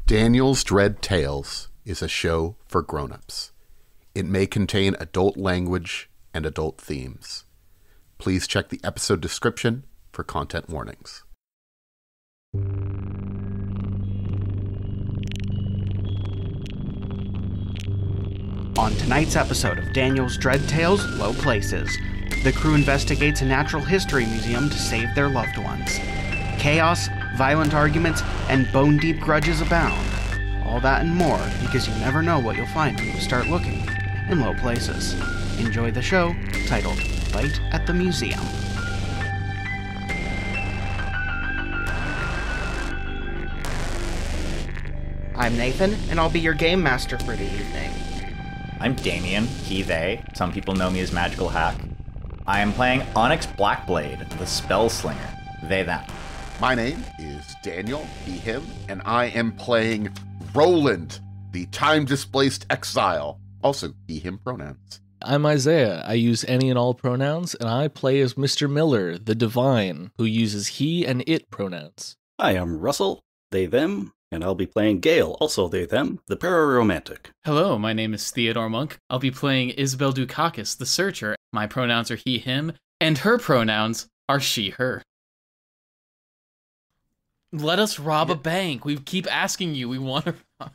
Daniel's Dread Tales is a show for grown-ups. It may contain adult language and adult themes. Please check the episode description for content warnings. On tonight's episode of Daniel's Dread Tales, Low Places, the crew investigates a natural history museum to save their loved ones. Chaos, violent arguments, and bone-deep grudges abound. All that and more, because you never know what you'll find when you start looking in low places. Enjoy the show, titled Fight at the Museum. I'm Nathan, and I'll be your game master for the evening. I'm Damien, he, they. Some people know me as Magical Hack. I am playing Onyx Blackblade, the Spellslinger. They, them. My name is Daniel, he, him, and I am playing Roland, the time-displaced exile. Also, he, him pronouns. I'm Isaiah. I use any and all pronouns, and I play as Mr. Miller, the divine, who uses he and it pronouns. Hi, I'm Russell, they, them, and I'll be playing Gale, also they, them, the pararomantic. Hello, my name is Theodore Monk. I'll be playing Isabelle Dukakis, the searcher. My pronouns are he, him, and her pronouns are she, her. Let us rob a bank. We keep asking you. We want to rob.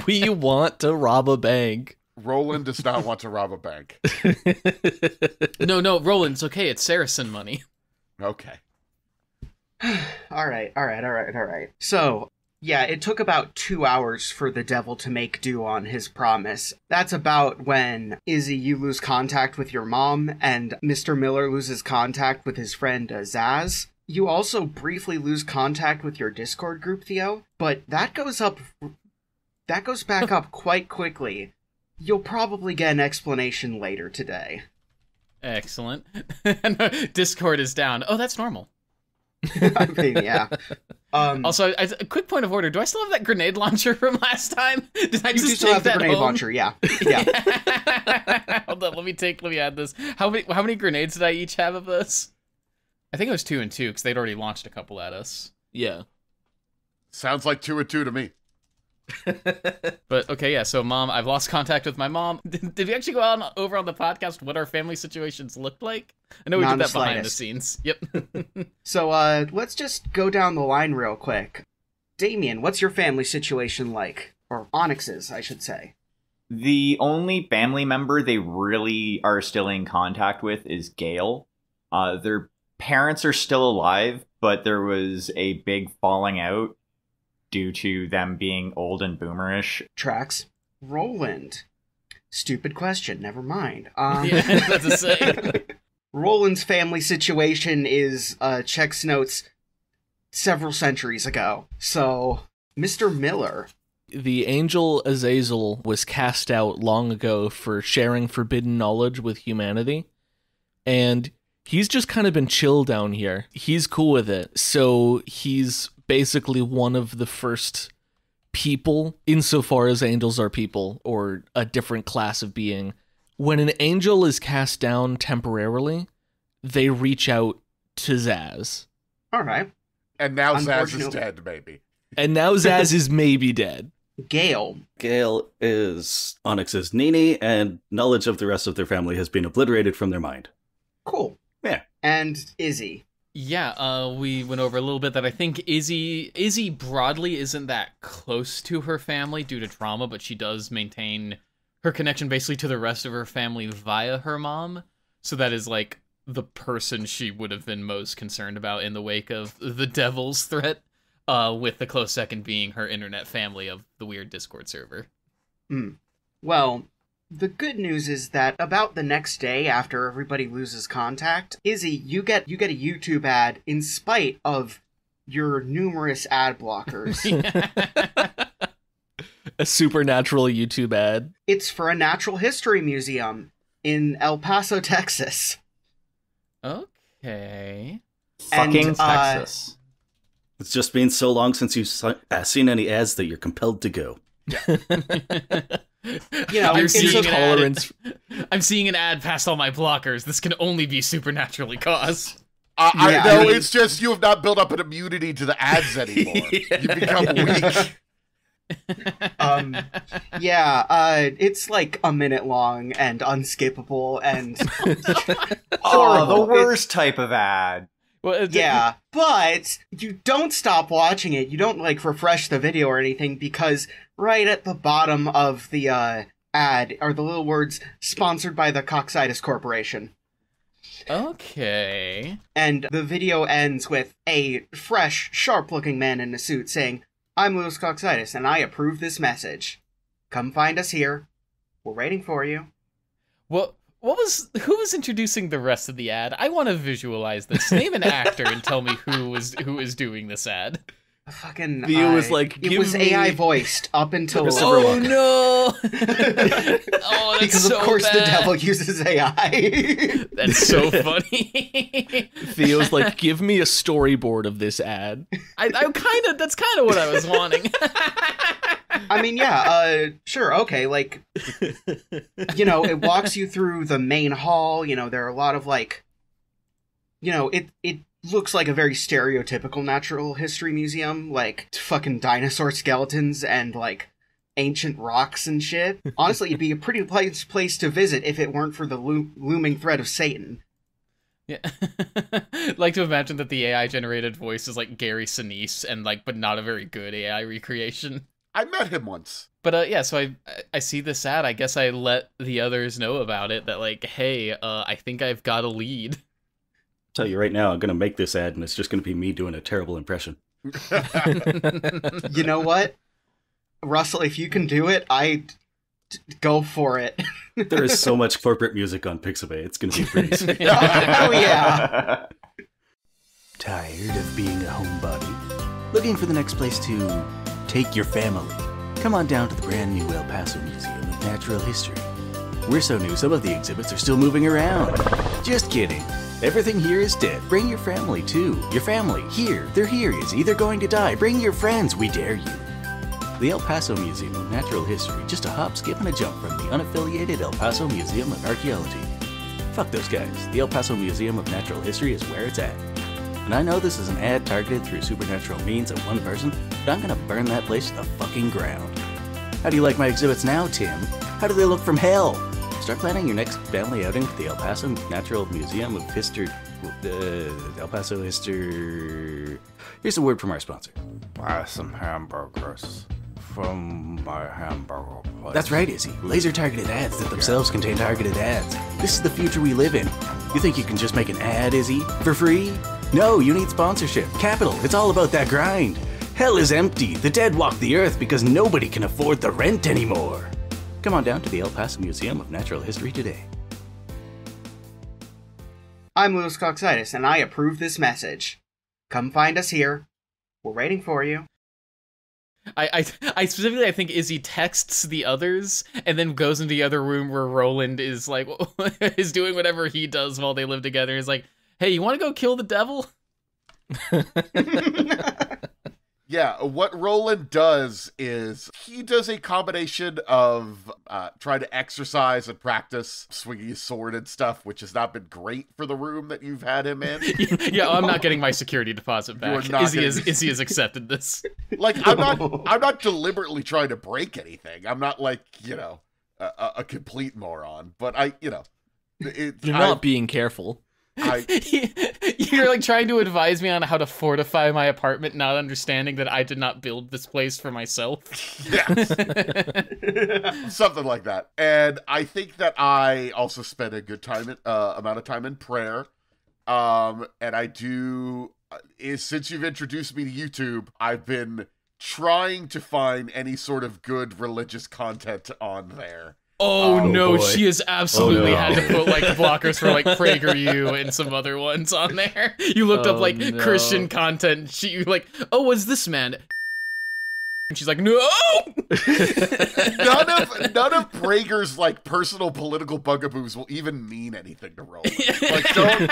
We want to rob a bank. Roland does not want to rob a bank. No, Roland, it's okay. It's Saracen money. Okay. All right. So, yeah, it took about 2 hours for the devil to make do on his promise. That's about when, Izzy, you lose contact with your mom, and Mr. Miller loses contact with his friend Zaz. You also briefly lose contact with your Discord group, Theo, but that goes back up quite quickly. You'll probably get an explanation later today. Excellent. Discord is down. Oh, that's normal. I mean, yeah. Also, a quick point of order. Do I still have that grenade launcher from last time? Did I You just do still take have the that grenade home? launcher, yeah. Yeah. Hold on, let me add this. How many grenades did I each have of this? I think it was 2 and 2, because they'd already launched a couple at us. Yeah. Sounds like 2 and 2 to me. But, okay, yeah, so Mom, I've lost contact with my mom. Did we actually go over on the podcast what our family situations looked like? I know we did that behind the scenes. Yep. So, let's just go down the line real quick. Damien, what's your family situation like? Or Onyx's, I should say. The only family member they really are still in contact with is Gale. Their parents are still alive, but there was a big falling out due to them being old and boomerish. Tracks. Roland. Stupid question, never mind. Yeah, that's a say. Roland's family situation is, checks notes several centuries ago. So, Mr. Miller. The angel Azazel was cast out long ago for sharing forbidden knowledge with humanity, and he's just kind of been chill down here. He's cool with it. So he's basically one of the first people, insofar as angels are people, or a different class of being. When an angel is cast down temporarily, they reach out to Zaz. All right. And now Zaz is dead, maybe. And now Zaz is maybe dead. Gale. Gale is Onyx's Nini, and knowledge of the rest of their family has been obliterated from their mind. Cool. Yeah. And Izzy. Yeah, we went over a little bit that I think Izzy broadly isn't that close to her family due to trauma, but she does maintain her connection basically to the rest of her family via her mom. So that is like the person she would have been most concerned about in the wake of the devil's threat, with the close second being her internet family of the weird Discord server. Well, the good news is that about the next day after everybody loses contact, Izzy, you get a YouTube ad in spite of your numerous ad blockers. A supernatural YouTube ad. It's for a natural history museum in El Paso, Texas. Okay. Fucking Texas. It's just been so long since you've seen any ads that you're compelled to go. You know, I'm it's seeing, tolerance. I'm seeing an ad past all my blockers. This can only be supernaturally caused. I know, it's just you have not built up an immunity to the ads anymore. Yeah. You become weak. It's like a minute long and unskippable and Oh, the horrible. worst type of ad. Well, Yeah, but you don't stop watching it. You don't, like, refresh the video or anything, because right at the bottom of the ad are the little words, sponsored by the Coxitis Corporation. Okay. And the video ends with a fresh, sharp-looking man in a suit saying, "I'm Louis Coxitis, and I approve this message. Come find us here. We're waiting for you." Who was introducing the rest of the ad? I want to visualize this. Name an actor and tell me who is doing this ad. Fucking Theo was like, it "Give was me-" AI voiced up until Christopher Oh Walken. no! Oh, that's because so of course bad. the devil uses AI. That's so funny. Theo's like, give me a storyboard of this ad. That's kind of what I was wanting. I mean, yeah, sure, okay, like, it walks you through the main hall, there are a lot of, like, it looks like a very stereotypical natural history museum, like, fucking dinosaur skeletons and, like, ancient rocks and shit. Honestly, it'd be a pretty place to visit if it weren't for the looming threat of Satan. Yeah. Like to imagine that the AI generated voice is like Gary Sinise and but not a very good AI recreation. I met him once. But so I see this ad. I guess I let the others know about it. That like, hey, I think I've got a lead. Tell you right now, I'm gonna make this ad, and it's just gonna be me doing a terrible impression. You know what, Russell? If you can do it, go for it. There is so much corporate music on Pixabay. It's gonna be pretty sweet. Oh yeah. Tired of being a homebody? Looking for the next place to take your family? Come on down to the brand new El Paso Museum of Natural History. We're so new, some of the exhibits are still moving around. Just kidding. Everything here is dead. Bring your family too. Your family, here, they're here, is either going to die. Bring your friends, we dare you. The El Paso Museum of Natural History, just a hop, skip, and a jump from the unaffiliated El Paso Museum of Archaeology. Fuck those guys. The El Paso Museum of Natural History is where it's at. And I know this is an ad targeted through supernatural means at one person, but I'm gonna burn that place to the fucking ground. How do you like my exhibits now, Tim? How do they look from hell? Start planning your next family outing to the El Paso Natural Museum of History. El Paso History. Here's a word from our sponsor. Buy some hamburgers from my hamburger place. That's right, Izzy. Laser-targeted ads that themselves contain targeted ads. This is the future we live in. You think you can just make an ad, Izzy? For free? No, you need sponsorship. Capital. It's all about that grind. Hell is empty. The dead walk the earth because nobody can afford the rent anymore. Come on down to the El Paso Museum of Natural History today. I'm Louis Coxitis, and I approve this message. Come find us here. We're waiting for you. I specifically, I think Izzy texts the others and then goes into the other room where Roland is like is doing whatever he does while they live together. He's like, hey, you want to go kill the devil? Yeah, what Roland does is he does a combination of trying to exercise and practice swinging his sword and stuff, which has not been great for the room that you've had him in. Yeah, I'm not getting my security deposit back. Izzy has accepted this. Like, I'm not deliberately trying to break anything. I'm not like, a complete moron, but You're not being careful. You're like trying to advise me on how to fortify my apartment, not understanding that I did not build this place for myself. Yes. Something like that. And I think that I also spend a good amount of time in prayer. And I do, since you've introduced me to YouTube, I've been trying to find any sort of good religious content on there. Oh no, boy. she has absolutely Oh, no. had to put like blockers for like PragerU and some other ones on there. You looked up like no. Christian content. She like, oh, what's this man? And she's like, no. None of Prager's like personal political bugaboos will even mean anything to Roland. Like, don't.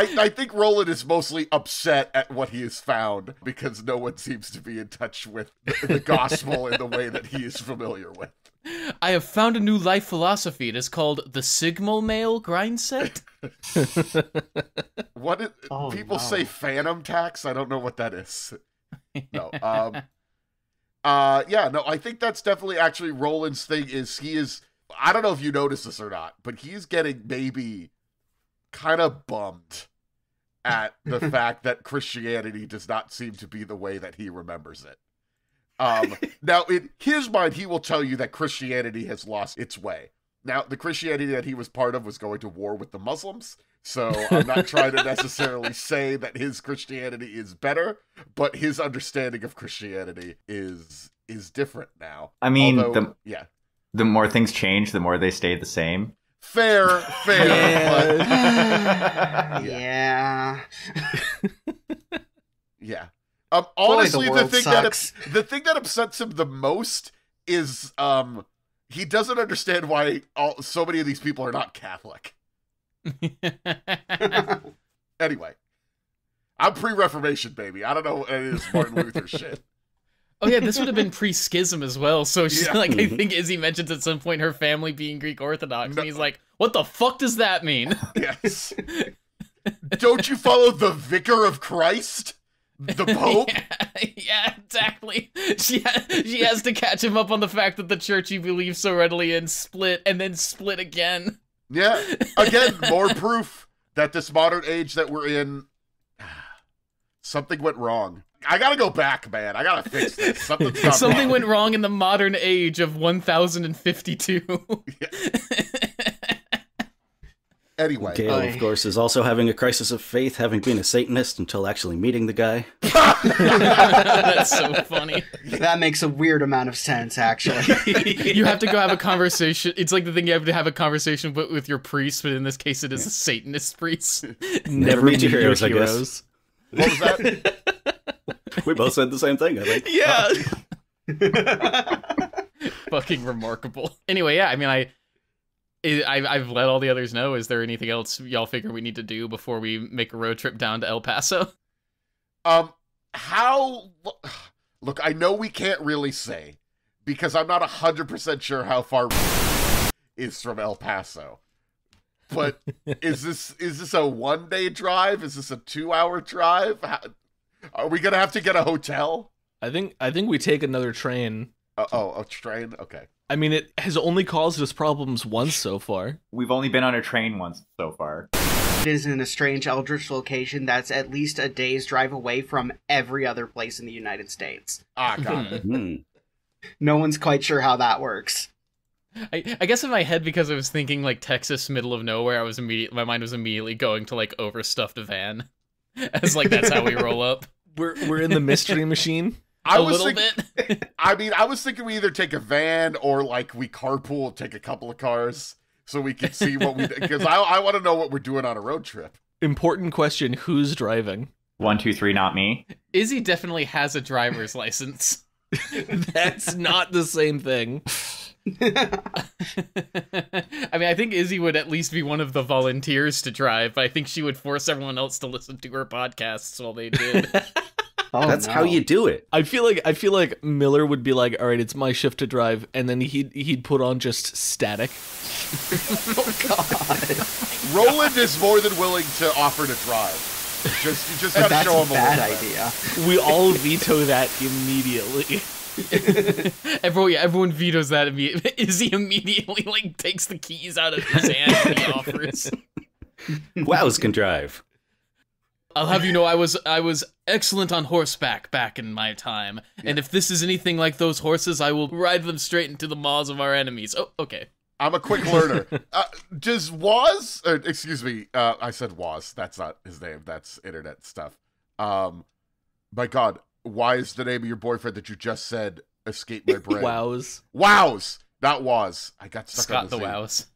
I think Roland is mostly upset at what he has found because no one seems to be in touch with the gospel in the way that he is familiar with. I have found a new life philosophy. It is called the Sigma Male Grind Set. What is, people say phantom tax? I don't know what that is. No. I think that's definitely actually Roland's thing is he is, I don't know if you notice this or not, but he's getting maybe kind of bummed at the fact that Christianity does not seem to be the way that he remembers it. Now, in his mind, he will tell you that Christianity has lost its way. Now, the Christianity that he was part of was going to war with the Muslims, so I'm not trying to necessarily say that his Christianity is better, but his understanding of Christianity is different now. I mean, Although, the more things change, the more they stay the same. Fair. Yeah. Yeah. Honestly, Boy, the thing that upsets him the most is he doesn't understand why so many of these people are not Catholic. Anyway, I'm pre-Reformation, baby. I don't know what it is Martin Luther shit. Oh yeah, this would have been pre-schism as well. So she's I think Izzy mentions at some point her family being Greek Orthodox, and he's like, "What the fuck does that mean?" Yes. Don't you follow the Vicar of Christ? The Pope? Yeah, exactly. She has to catch him up on the fact that the church he believes so readily in split, and then split again. Yeah. Again, more proof that this modern age that we're in, something went wrong. I gotta go back, man. I gotta fix this. Something went wrong in the modern age of 1052. Yeah. Anyway. Gale, of course, is also having a crisis of faith, having been a Satanist until actually meeting the guy. That's so funny. That makes a weird amount of sense, actually. You have to go have a conversation. It's like the thing you have to have a conversation with your priest, but in this case it is a Satanist priest. Never meet your heroes, I guess. What was that? We both said the same thing, I think. Yeah. Fucking remarkable. Anyway, yeah, I mean, I've let all the others know. Is there anything else y'all figure we need to do before we make a road trip down to El Paso? Look, I know we can't really say, because I'm not 100% sure how far is from El Paso. But is this a one-day drive? Is this a 2-hour drive? Are we gonna have to get a hotel? I think we take another train. A train? Okay. I mean, it has only caused us problems once so far. We've only been on a train once so far. It is in a strange eldritch location that's at least a day's drive away from every other place in the United States. Got it. No one's quite sure how that works. I guess in my head, because I was thinking like Texas, middle of nowhere, my mind was immediately going to like overstuffed van, as like that's how we roll up. We're in the mystery machine. A little bit. I mean, I was thinking we either take a van or like we carpool, take a couple of cars, so we can see what we. Because I want to know what we're doing on a road trip. Important question: who's driving? 1, 2, 3, not me. Izzy definitely has a driver's license. That's not the same thing. I mean, I think Izzy would at least be one of the volunteers to drive, but I think she would force everyone else to listen to her podcasts while they did. That's how you do it. I feel like Miller would be like, all right, it's my shift to drive, and then he'd put on just static. Oh God. Roland is more than willing to offer to drive. You just gotta show him a bad little idea. We all veto that immediately. Everyone vetoes that immediately. Izzy immediately like takes the keys out of his hand and he offers. Wows can drive. I'll have you know I was excellent on horseback back in my time, and if this is anything like those horses, I will ride them straight into the maws of our enemies. Oh, okay. I'm a quick learner. Does Woz, excuse me, I said Woz, that's not his name, that's internet stuff. My God, why is the name of your boyfriend that you just said escape my brain? Wows. Wows, not Woz. I got stuck on Scott the Wows.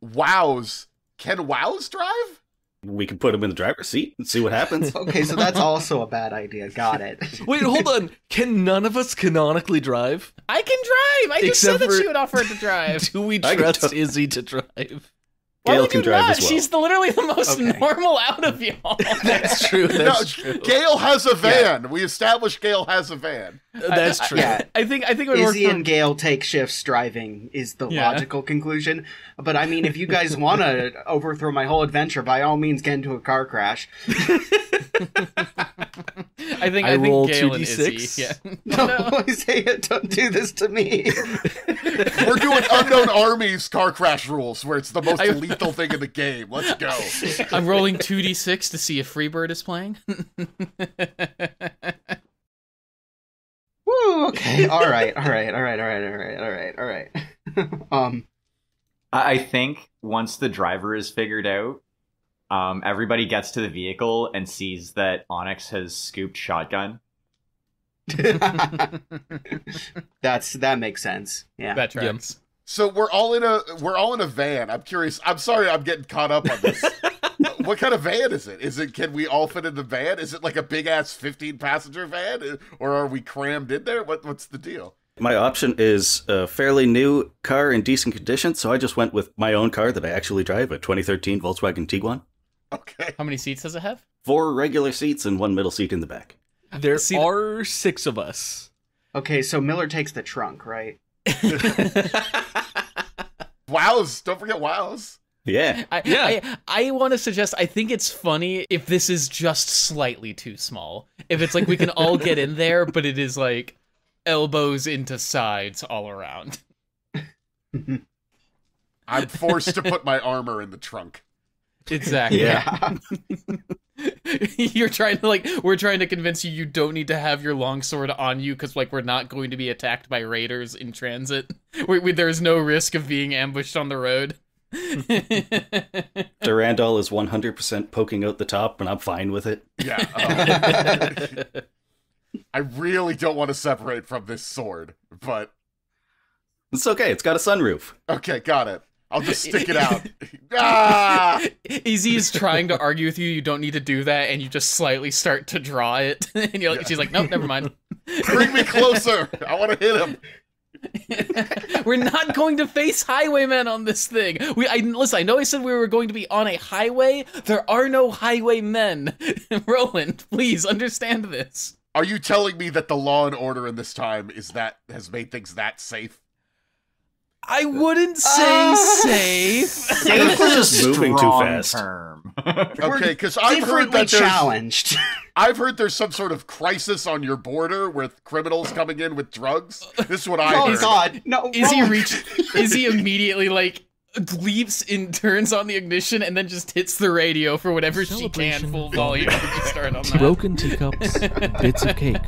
Wows. Can Wows drive? We can put him in the driver's seat and see what happens. Okay, so that's also a bad idea. Got it. Wait, hold on. Can none of us canonically drive? I can drive! I just said Except that for- she would offer to drive. Do we I can trust tell- Izzy to drive? Why Gail would can you drive not? as well. She's literally the most Okay. normal out of y'all. That's true. That's true. Gail has a van. We established Gail has a van. That's true. Yeah. I think it would work Izzy for and Gale take shifts driving is the Yeah. logical conclusion. But I mean, if you guys want to overthrow my whole adventure, by all means get into a car crash. I think roll Gale and 2d6. Izzy. Yeah. No, Isaiah, don't do this to me. We're doing Unknown Armies car crash rules, where it's the most lethal thing in the game. Let's go. I'm rolling 2d6 to see if Freebird is playing. Woo, okay. All right. I think once the driver is figured out, everybody gets to the vehicle and sees that Onyx has scooped shotgun. That makes sense. Yeah. That tracks. So we're all in a van. I'm curious. I'm sorry, I'm getting caught up on this. What kind of van is it? Can we all fit in the van? Is it like a big ass 15-passenger van, or are we crammed in there? What's the deal? My option is a fairly new car in decent condition, so I just went with my own car that I actually drive, a 2013 Volkswagen Tiguan. Okay. How many seats does it have? 4 regular seats and 1 middle seat in the back. There are 6 of us. Okay, so Miller takes the trunk, right? Wows! Don't forget Wows. Yeah. I want to suggest, I think it's funny if this is just slightly too small. If it's like we can all get in there, but it is like elbows into sides all around. I'm forced to put my armor in the trunk. Exactly. Yeah. We're trying to convince you don't need to have your longsword on you because like we're not going to be attacked by raiders in transit. There's no risk of being ambushed on the road. Durandal is 100% poking out the top, and I'm fine with it. Yeah. I really don't want to separate from this sword, but It's okay, it's got a sunroof. okay, got it. I'll just stick it out. Ah! Izzy is trying to argue with you. You don't need to do that, and you just slightly start to draw it, and you're like, she's like, nope, never mind. Bring me closer. I want to hit him. We're not going to face highwaymen on this thing. Listen, I know I said we were going to be on a highway. There are no highwaymen. Roland, please understand this. Are you telling me that the law and order in this time has made things that safe? I wouldn't say safe. Safe is just a moving too strong fast. term. Okay, because I've heard Differently that challenged. I've heard there's some sort of crisis on your border with criminals coming in with drugs. This is what I Oh heard. God, no! Izzy immediately like leaps and turns on the ignition and then just hits the radio for whatever she can Celebration. full volume. You start on that. Broken teacups, bits of cake,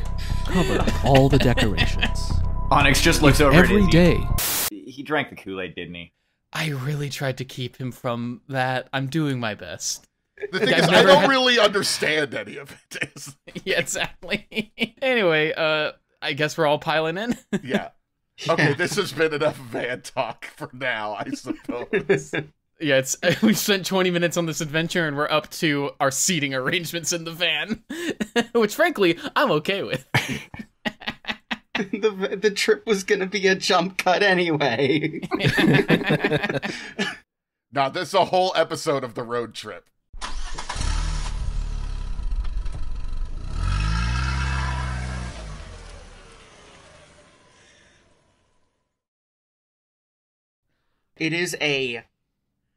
cover all the decorations. Onyx just looks over Every at Izzy. day. He drank the Kool-Aid, didn't he? I really tried to keep him from that. I'm doing my best. The thing I've is, I never don't had- really understand any of it. Yeah, exactly. Anyway, I guess we're all piling in. Yeah. Okay, this has been enough van talk for now, I suppose. Yeah, we've spent 20 minutes on this adventure and we're up to our seating arrangements in the van, which frankly, I'm okay with. The trip was gonna be a jump cut anyway. Now, this is a whole episode of the road trip. It is a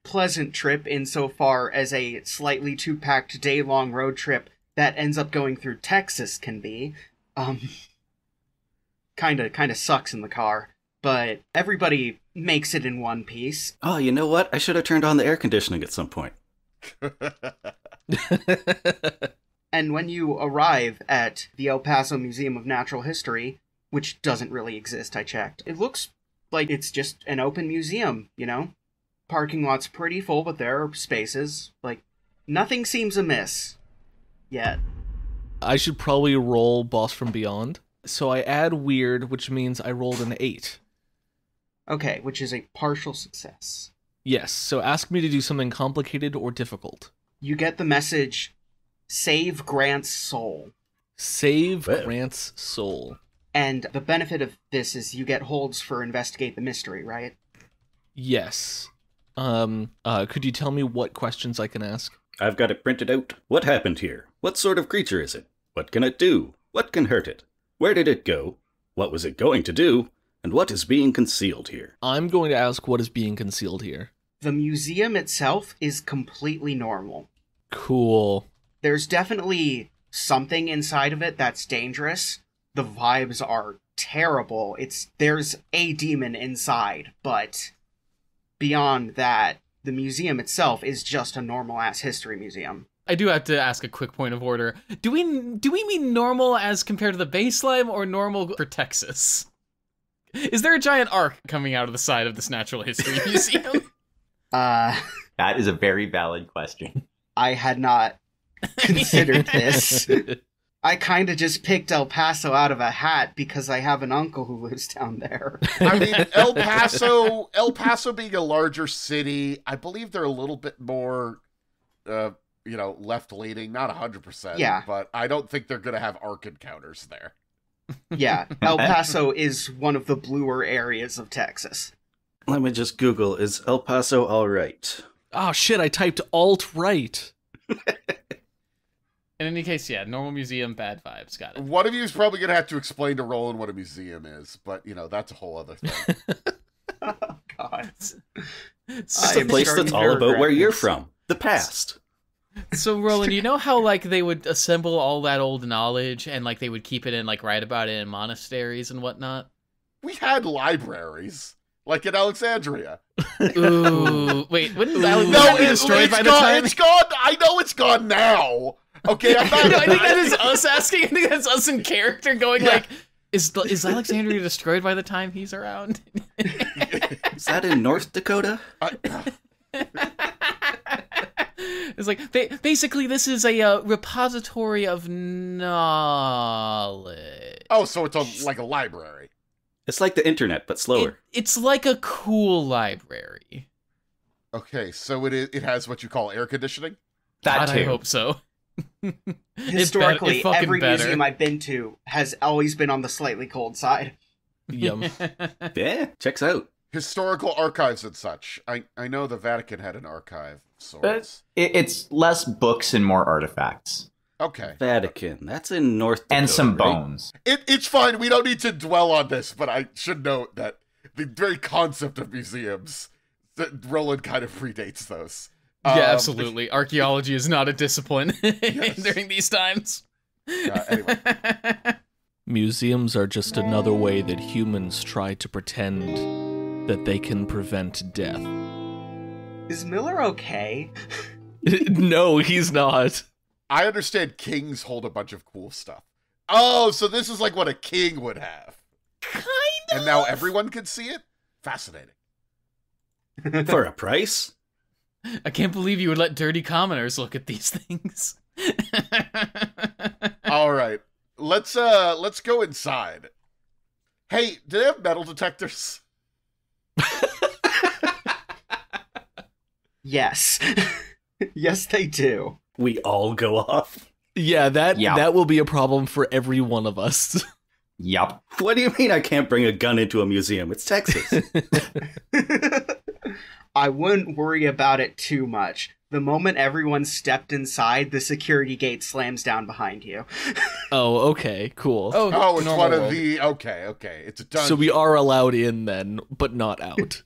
pleasant trip insofar as a slightly too packed day-long road trip that ends up going through Texas can be. Kind of sucks in the car, but everybody makes it in one piece. Oh, you know what? I should have turned on the air conditioning at some point. And when you arrive at the El Paso Museum of Natural History, which doesn't really exist, I checked, it looks like it's just an open museum, you know? Parking lot's pretty full, but there are spaces. Like, nothing seems amiss. Yet. I should probably roll Boss from Beyond. So I add weird, which means I rolled an 8. Okay, which is a partial success. Yes, so ask me to do something complicated or difficult. You get the message, save Grant's soul. Save Well. Grant's soul. And the benefit of this is you get holds for investigate the mystery, right? Yes. Could you tell me what questions I can ask? I've got it printed out. What happened here? What sort of creature is it? What can it do? What can hurt it? Where did it go? What was it going to do? And what is being concealed here? I'm going to ask what is being concealed here. The museum itself is completely normal. Cool. There's definitely something inside of it that's dangerous. The vibes are terrible. There's a demon inside, but beyond that, the museum itself is just a normal-ass history museum. I do have to ask a quick point of order. Do we mean normal as compared to the baseline or normal for Texas? Is there a giant arc coming out of the side of this natural history museum? That is a very valid question. I had not considered this. I kind of just picked El Paso out of a hat because I have an uncle who lives down there. I mean, El Paso being a larger city, I believe they're a little bit more, left-leaning. Not 100%. Yeah. But I don't think they're going to have arc encounters there. Yeah, El Paso is one of the bluer areas of Texas. Let me just Google, is El Paso all right? Oh shit, I typed alt-right. In any case, yeah, normal museum, bad vibes, got it. One of you is probably going to have to explain to Roland what a museum is, but, that's a whole other thing. Oh, God. It's a place that's all about where you're from. The past. So, Roland, you know how, they would assemble all that old knowledge and, they would keep it in, write about it in monasteries and whatnot? We had libraries, like in Alexandria. Ooh, wait, wouldn't that be destroyed by the time? It's gone. I know it's gone now. Okay, I'm not. No, I think that is us asking. I think that's us in character going is Alexandria destroyed by the time he's around? Is that in North Dakota? It's basically this is a repository of knowledge. Oh, so it's like a library. It's like the internet, but slower. It's like a cool library. Okay, so it has what you call air conditioning? That too. I hope so. Historically, every museum I've been to has always been on the slightly cold side. Yum. Yeah, checks out. Historical archives and such. I know the Vatican had an archive of sorts. It's less books and more artifacts. Okay. Vatican. That's in North Dakota, and some right? bones. It's fine. We don't need to dwell on this, but I should note that the very concept of museums, that Roland kind of predates those. Yeah, absolutely. Archaeology is not a discipline during these times. Anyway. Museums are just another way that humans try to pretend that they can prevent death. Is Miller okay? No, he's not. I understand kings hold a bunch of cool stuff. Oh, so this is like what a king would have. Kind of. And now everyone can see it? Fascinating. For a price? I can't believe you would let dirty commoners look at these things. All right. Let's go inside. Hey, do they have metal detectors? Yes. Yes, they do. We all go off. Yeah, that will be a problem for every one of us. Yup. What do you mean I can't bring a gun into a museum? It's Texas. I wouldn't worry about it too much. The moment everyone stepped inside, the security gate slams down behind you. Oh, okay, cool. Oh, it's one of the... Okay. It's a dungeon. So we are allowed in then, but not out.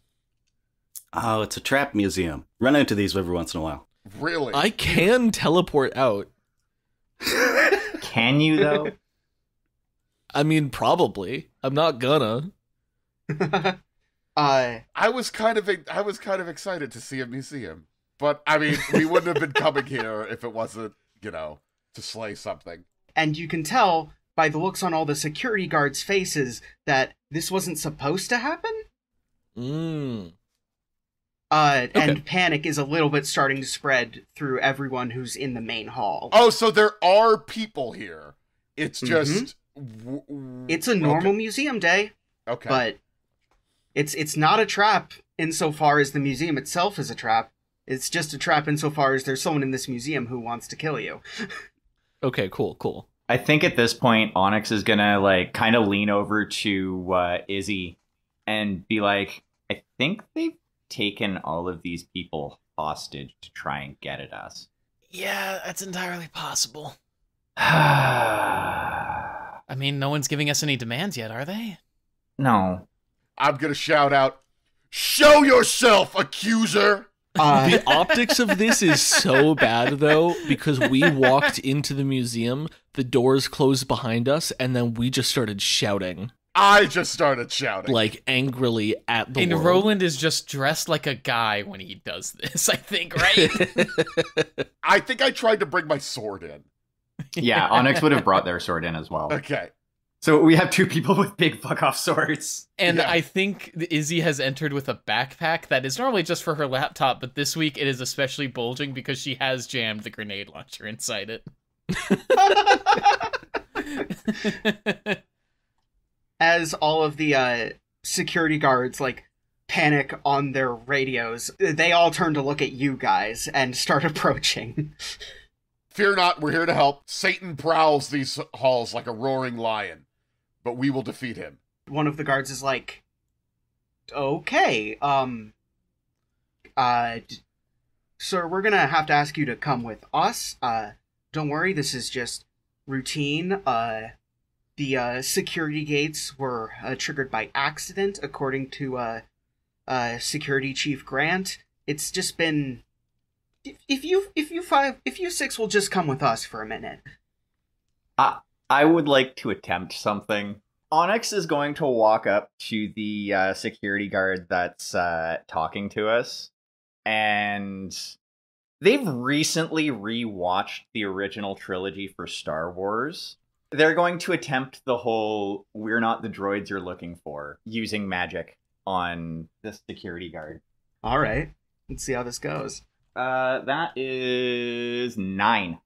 Oh, it's a trap museum. Run into these every once in a while. Really? I can teleport out. Can you, though? I mean, probably. I'm not gonna. I was kind of excited to see a museum, but I mean, we wouldn't have been coming here if it wasn't, to slay something. And you can tell by the looks on all the security guards' faces that this wasn't supposed to happen. And panic is a little bit starting to spread through everyone who's in the main hall. Oh, so there are people here. It's just... It's a normal museum day. Okay. But it's not a trap insofar as the museum itself is a trap. It's just a trap insofar as there's someone in this museum who wants to kill you. Okay, cool. I think at this point, Onyx is gonna, kind of lean over to Izzy and be like, I think they've taken all of these people hostage to try and get at us. Yeah, that's entirely possible. No. I mean, no one's giving us any demands yet, are they? I'm gonna shout out, "Show yourself, accuser!" The optics of this is so bad, though, because we walked into the museum, the doors closed behind us, and then we just started shouting. I just started shouting. Like, angrily at the And world. Roland is just dressed like a guy when he does this, I think, right? I think I tried to bring my sword in. Yeah, Onyx would have brought their sword in as well. Okay. So we have two people with big fuck-off swords. And Yeah. I think Izzy has entered with a backpack that is normally just for her laptop, but this week it is especially bulging because she has jammed the grenade launcher inside it. As all of the security guards like panic on their radios, they all turn to look at you guys and start approaching. Fear not, we're here to help. Satan prowls these halls like a roaring lion, but we will defeat him. One of the guards is like, "Okay, sir, we're gonna have to ask you to come with us. Don't worry, this is just routine. The security gates were triggered by accident, according to Security Chief Grant. It's just been. If you six will just come with us for a minute." I would like to attempt something. Onyx is going to walk up to the security guard that's talking to us, and they've recently rewatched the original trilogy for Star Wars. They're going to attempt the whole "we're not the droids you're looking for" using magic on the security guard. All right, let's see how this goes. That is 9.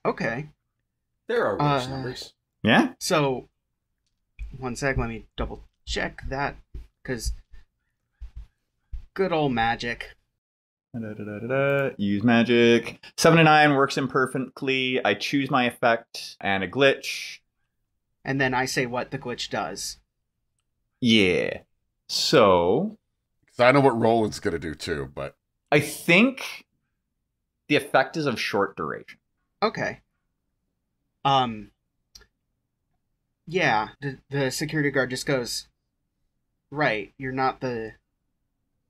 Okay. There are worse numbers. Yeah? So, one sec, let me double check that, because good old magic. Use magic. 7 to 9 works imperfectly. I choose my effect and a glitch. And then I say what the glitch does. Yeah. So, 'Cause I know what Roland's gonna do too, but I think the effect is of short duration. Okay. Yeah, the security guard just goes, "Right, you're not the...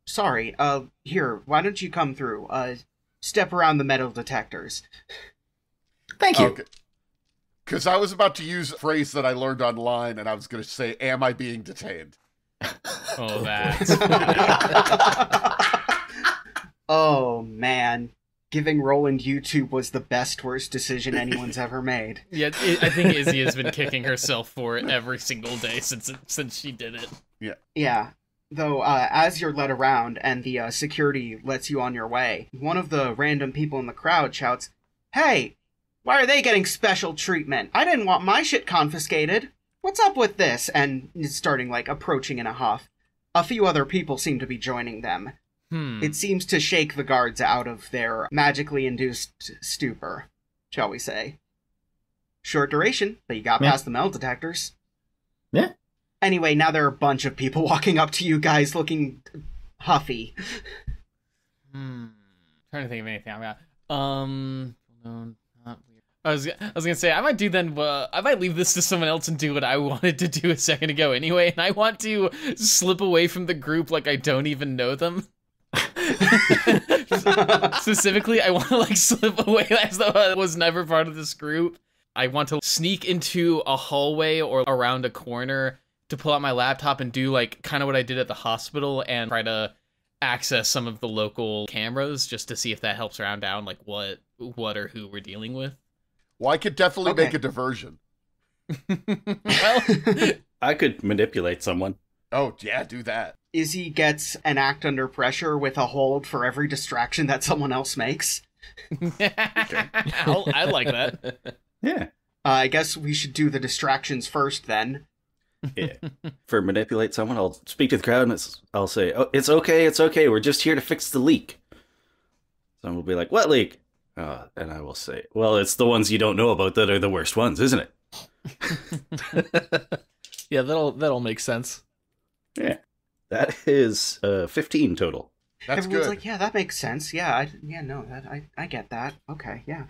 Sorry, here, why don't you come through? Step around the metal detectors." Thank you. okay. Because I was about to use a phrase that I learned online, and I was gonna say, "Am I being detained?" Oh, that's... Oh, man. Giving Roland YouTube was the best worst decision anyone's ever made. Yeah, I think Izzy has been kicking herself for it every single day since she did it. Yeah. Though, as you're led around and the security lets you on your way, one of the random people in the crowd shouts, "Hey, why are they getting special treatment? I didn't want my shit confiscated. What's up with this?" And is starting, like, approaching in a huff. A few other people seem to be joining them. It seems to shake the guards out of their magically induced stupor, shall we say. Short duration, but you got past the metal detectors. Yeah. Anyway, now there are a bunch of people walking up to you guys looking huffy. Trying to think of anything. No, not weird. I was gonna say I might do then. I might leave this to someone else and do what I wanted to do a second ago anyway. And I want to slip away from the group like I don't even know them. Specifically, I want to like slip away as though I was never part of this group. I want to sneak into a hallway or around a corner to pull out my laptop and do like kind of what I did at the hospital and try to access some of the local cameras just to see if that helps round down like what or who we're dealing with. Well, I could definitely Okay. make a diversion. Well, I could manipulate someone. Oh, yeah, do that. Izzy gets an act under pressure with a hold for every distraction that someone else makes. I like that. Yeah. I guess we should do the distractions first then. Yeah. For manipulate someone, I'll speak to the crowd and I'll say, "Oh, it's okay. We're just here to fix the leak." Someone will be like, "What leak?" And I will say, "Well, it's the ones you don't know about that are the worst ones, isn't it?" Yeah, that'll make sense. Yeah. That is 15 total. That's Everyone's good. like, yeah, that makes sense. Yeah, I get that. Okay, yeah.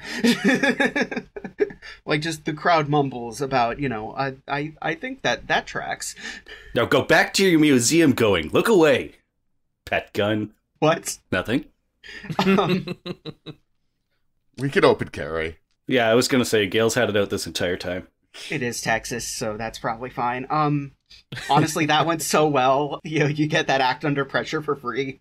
Like, just the crowd mumbles about, I think that tracks. Now go back to your museum going. Look away. Pet gun. What? Nothing. We can open carry. Yeah, I was going to say, Gail's had it out this entire time. It is Texas, so that's probably fine. Honestly, that went so well. You get that act under pressure for free.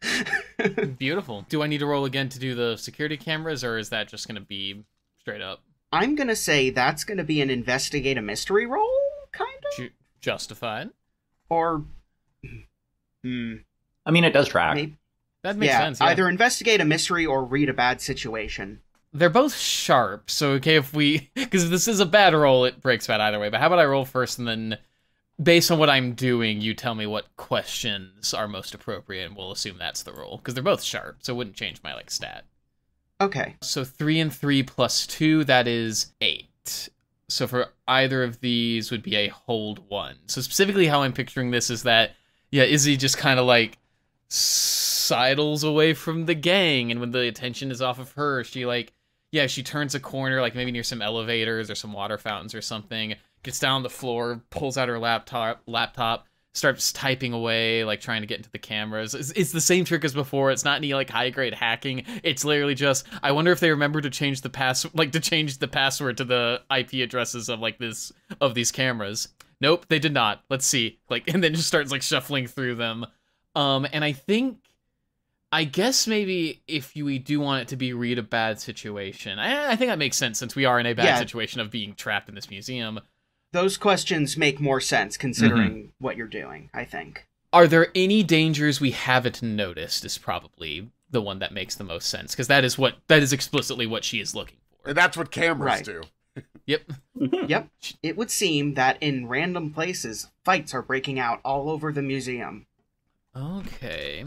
Beautiful. Do I need to roll again to do the security cameras, or is that just going to be straight up? I'm gonna say that's gonna be an investigate a mystery roll, kind of? Justified. Or... I mean, it does track. Maybe, That makes sense, yeah. Either investigate a mystery or read a bad situation. They're both sharp, so okay, if we... Because if this is a bad roll, it breaks bad either way, but how about I roll first, and then, based on what I'm doing, you tell me what questions are most appropriate, and we'll assume that's the roll. Because they're both sharp, so it wouldn't change my, stat. Okay. So 3 and 3 plus 2, that is 8. So for either of these would be a hold 1. So specifically how I'm picturing this is that, yeah, Izzy just kind of, sidles away from the gang, and when the attention is off of her, she, she turns a corner, maybe near some elevators or some water fountains or something, gets down on the floor, pulls out her laptop, starts typing away, trying to get into the cameras. It's the same trick as before. It's not any, high-grade hacking. It's literally just, I wonder if they remember to change the password to the IP addresses of these cameras. Nope, they did not. Let's see. And then just starts, shuffling through them. And I guess maybe if we do want it to be read a bad situation, I think that makes sense since we are in a bad situation of being trapped in this museum. Those questions make more sense considering what you're doing, I think. Are there any dangers we haven't noticed is probably the one that makes the most sense, because that is explicitly what she is looking for. And that's what cameras do. Yep. Yep. It would seem that in random places, fights are breaking out all over the museum. Okay.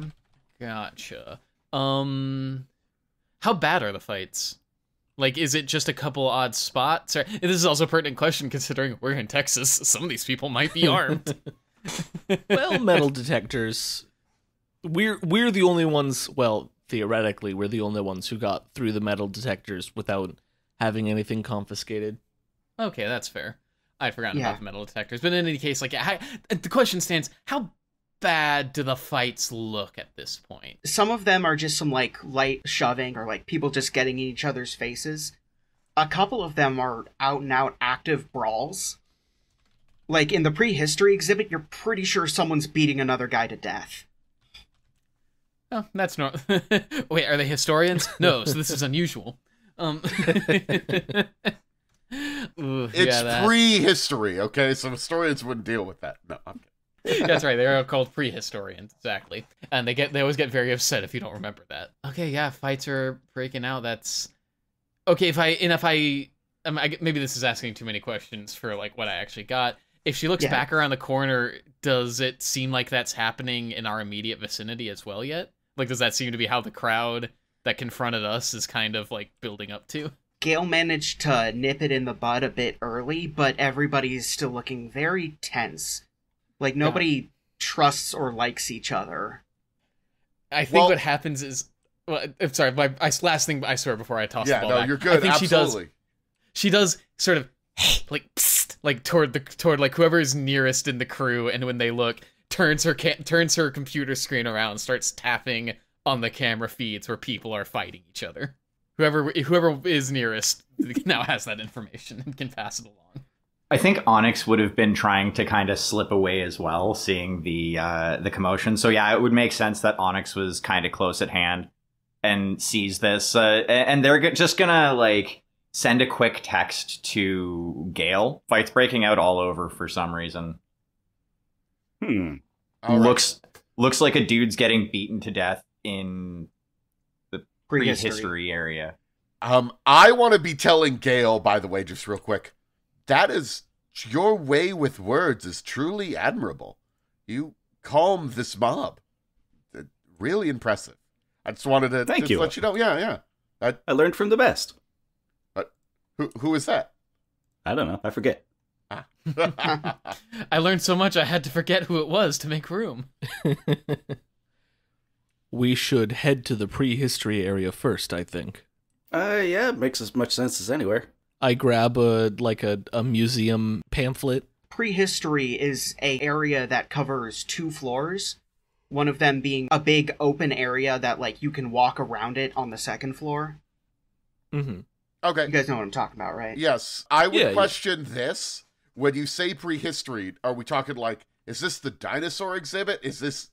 Gotcha. How bad are the fights? Is it just a couple odd spots? Or, this is also a pertinent question considering we're in Texas. Some of these people might be armed. Well, metal detectors. We're the only ones, well, theoretically, we're the only ones who got through the metal detectors without having anything confiscated. Okay, that's fair. I'd forgotten about the metal detectors. But in any case, the question stands, how bad do the fights look at this point? Some of them are just some light shoving or people just getting in each other's faces. A couple of them are out and out active brawls. In the prehistory exhibit, you're pretty sure someone's beating another guy to death. Oh, that's not... Wait, are they historians? No, so this is unusual. It's prehistory, okay? So historians wouldn't deal with that. No, I'm kidding. That's right. They're called prehistorians, exactly, and they always get very upset if you don't remember that. Okay, yeah, fights are breaking out. That's okay. Maybe this is asking too many questions for what I actually got. If she looks back around the corner, does it seem like that's happening in our immediate vicinity as well yet? Does that seem to be how the crowd that confronted us is kind of building up to? Gale managed to nip it in the bud a bit early, but everybody's still looking very tense. Nobody trusts or likes each other. I think what happens is... Well, I'm sorry, my last thing I swear before I toss the ball back. You're good, I think absolutely. She does sort of, psst, toward whoever is nearest in the crew, and when they look, turns her computer screen around, starts tapping on the camera feeds where people are fighting each other. Whoever is nearest now has that information and can pass it along. I think Onyx would have been trying to kind of slip away as well, seeing the commotion. So yeah, it would make sense that Onyx was kind of close at hand and sees this. And they're just gonna send a quick text to Gale. Fights breaking out all over for some reason. Looks like a dude's getting beaten to death in the prehistory area. I want to be telling Gale, by the way, just real quick. That is, your way with words is truly admirable. You calm this mob. Really impressive. I just wanted to let you know. Yeah. I learned from the best. Who is that? I don't know. I forget. I learned so much I had to forget who it was to make room. we should head to the prehistory area first, I think. Yeah, it makes as much sense as anywhere. I grab a museum pamphlet. Prehistory is a area that covers 2 floors. One of them being a big open area that, like, you can walk around it on the 2nd floor. Mm-hmm. Okay. You guys know what I'm talking about, right? Yes. I would question this. When you say prehistory, are we talking like, is this the dinosaur exhibit? Is this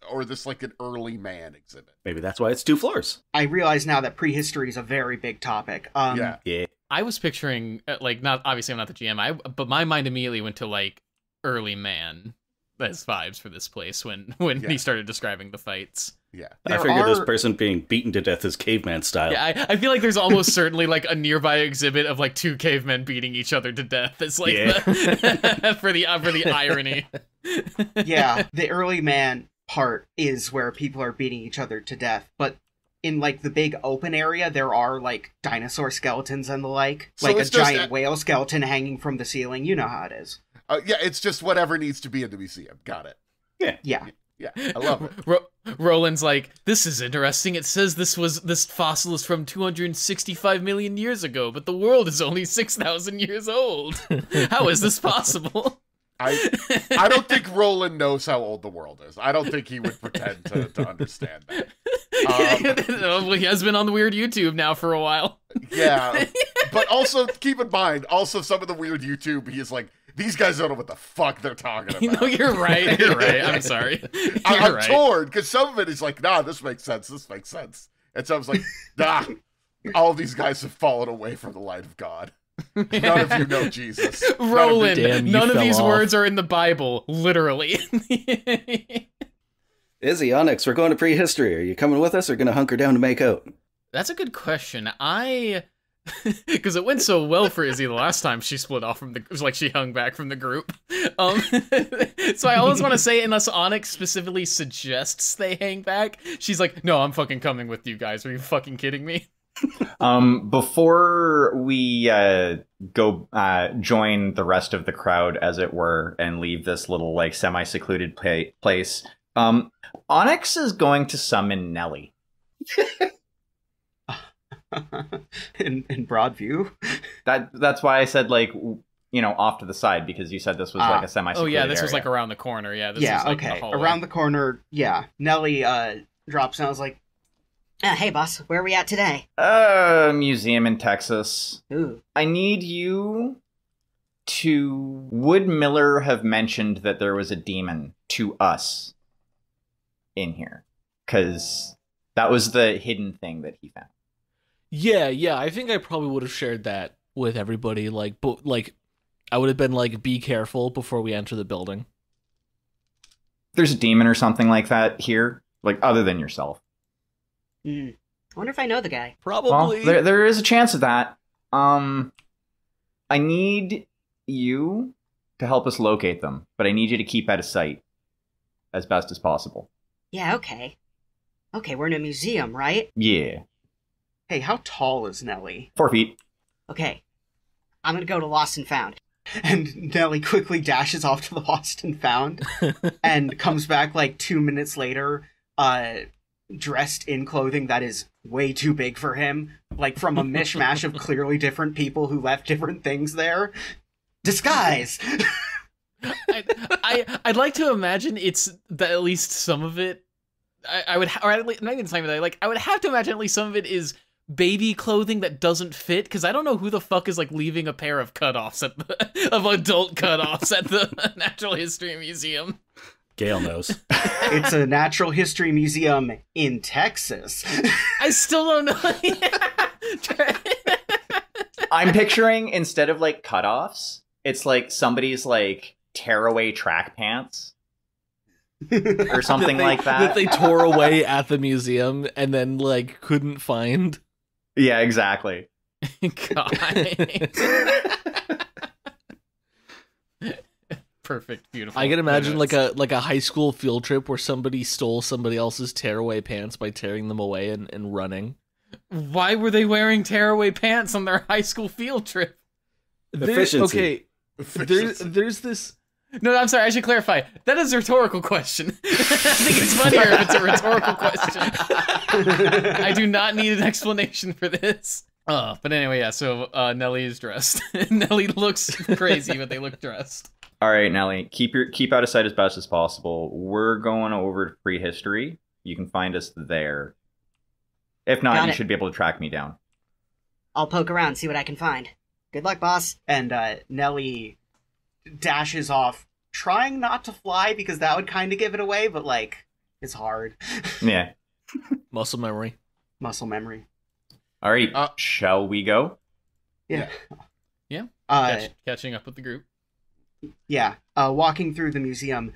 like an early man exhibit? Maybe that's why it's 2 floors. I realize now that prehistory is a very big topic. Yeah. I was picturing, like, not obviously I'm not the GM, but my mind immediately went to, like, early man as vibes for this place when he started describing the fights. Yeah. I figured this person being beaten to death is caveman style. Yeah, I feel like there's almost certainly, like, a nearby exhibit of, like, 2 cavemen beating each other to death. It's like, for the irony. Yeah, the early man part is where people are beating each other to death, but in, like, the big open area, there are, like, dinosaur skeletons and the like. So like a it's just giant whale skeleton hanging from the ceiling. You know how it is. Yeah, it's just whatever needs to be in the museum. Got it. Yeah. Yeah, I love it. Roland's like, this is interesting. It says this fossil is from 265 million years ago, but the world is only 6,000 years old. How is this possible? I don't think Roland knows how old the world is. I don't think he would pretend to understand that. Well, he has been on the weird YouTube now for a while. Yeah, but also keep in mind, also some of the weird YouTube, he is like, these guys don't know what the fuck they're talking about. You know, you're right. You're right. I'm sorry. I'm torn, because some of it is like, nah, this makes sense. This makes sense. And so I was like, nah, all these guys have fallen away from the light of God. None of you know Jesus. Roland, none of these words are in the Bible, literally. Izzy, Onyx, we're going to prehistory. Are you coming with us or going to hunker down to make out? That's a good question. Because it went so well for Izzy the last time she split off from she hung back from the group. So I always want to say, unless Onyx specifically suggests they hang back, she's like, no, I'm fucking coming with you guys. Are you fucking kidding me? Before we go join the rest of the crowd, as it were, and leave this little, like, semi-secluded place, Onyx is going to summon Nelly. in broad view. That's why I said, like, you know, off to the side, because you said this was like a semi-secluded area. was like around the corner. Yeah, this was like okay. the hallway. Around the corner, yeah. Nelly drops down. I was like, hey, boss, where are we at today? Museum in Texas. Ooh. I need you to... Would Miller have mentioned that there was a demon to us in here? Because that was the hidden thing that he found. Yeah, I think I probably would have shared that with everybody. Like, I would have been like, be careful before we enter the building. There's a demon or something like that here, like, other than yourself. I wonder if I know the guy. Probably. Well, there is a chance of that. I need you to help us locate them, but I need you to keep out of sight as best as possible. Yeah, okay. Okay, we're in a museum, right? Yeah. hey, how tall is Nelly? 4 feet. Okay. I'm gonna go to Lost and Found. And Nelly quickly dashes off to the Lost and Found and comes back like 2 minutes later, dressed in clothing that is way too big for him, like from a mishmash of clearly different people who left different things there. Disguise! I'd like to imagine it's that at least some of it, I would, or at least, not even some of it, like, I would have to imagine at least some of it is baby clothing that doesn't fit, because I don't know who the fuck is like leaving a pair of cutoffs of adult cutoffs at the Natural History Museum. Gail knows. It's a natural history museum in Texas. I still don't know. I'm picturing, instead of like cutoffs, it's like somebody's like tearaway track pants or something like that. That they tore away at the museum and then like couldn't find. Yeah, exactly. God. Perfect, beautiful. I can imagine like a high school field trip where somebody stole somebody else's tearaway pants by tearing them away and running. Why were they wearing tearaway pants on their high school field trip? Efficiency. Okay, there's this No, I'm sorry. I should clarify. That is a rhetorical question. I think it's funnier if it's a rhetorical question. I do not need an explanation for this. But anyway, yeah. So Nellie is dressed. Nellie looks crazy, but they look dressed. All right, Nellie, keep out of sight as best as possible. We're going over to prehistory. You can find us there. If not, you should be able to track me down. I'll poke around, see what I can find. Good luck, boss. And Nellie dashes off, trying not to fly because that would kind of give it away, but like, it's hard. Yeah. Muscle memory. Muscle memory. All right, shall we go? Yeah. Catching up with the group. Yeah. Walking through the museum,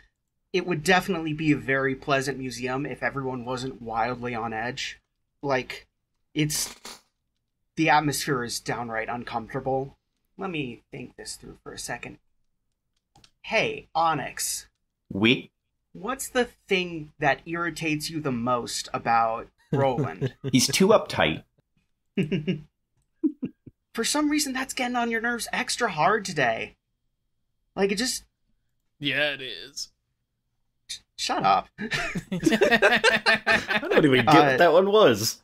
it would definitely be a very pleasant museum if everyone wasn't wildly on edge. Like, the atmosphere is downright uncomfortable. Let me think this through for a second. Hey, Onyx. What's the thing that irritates you the most about Roland? He's too uptight. For some reason, that's getting on your nerves extra hard today. Like, it just... Yeah, it is. Shut up. I don't even get what that one was.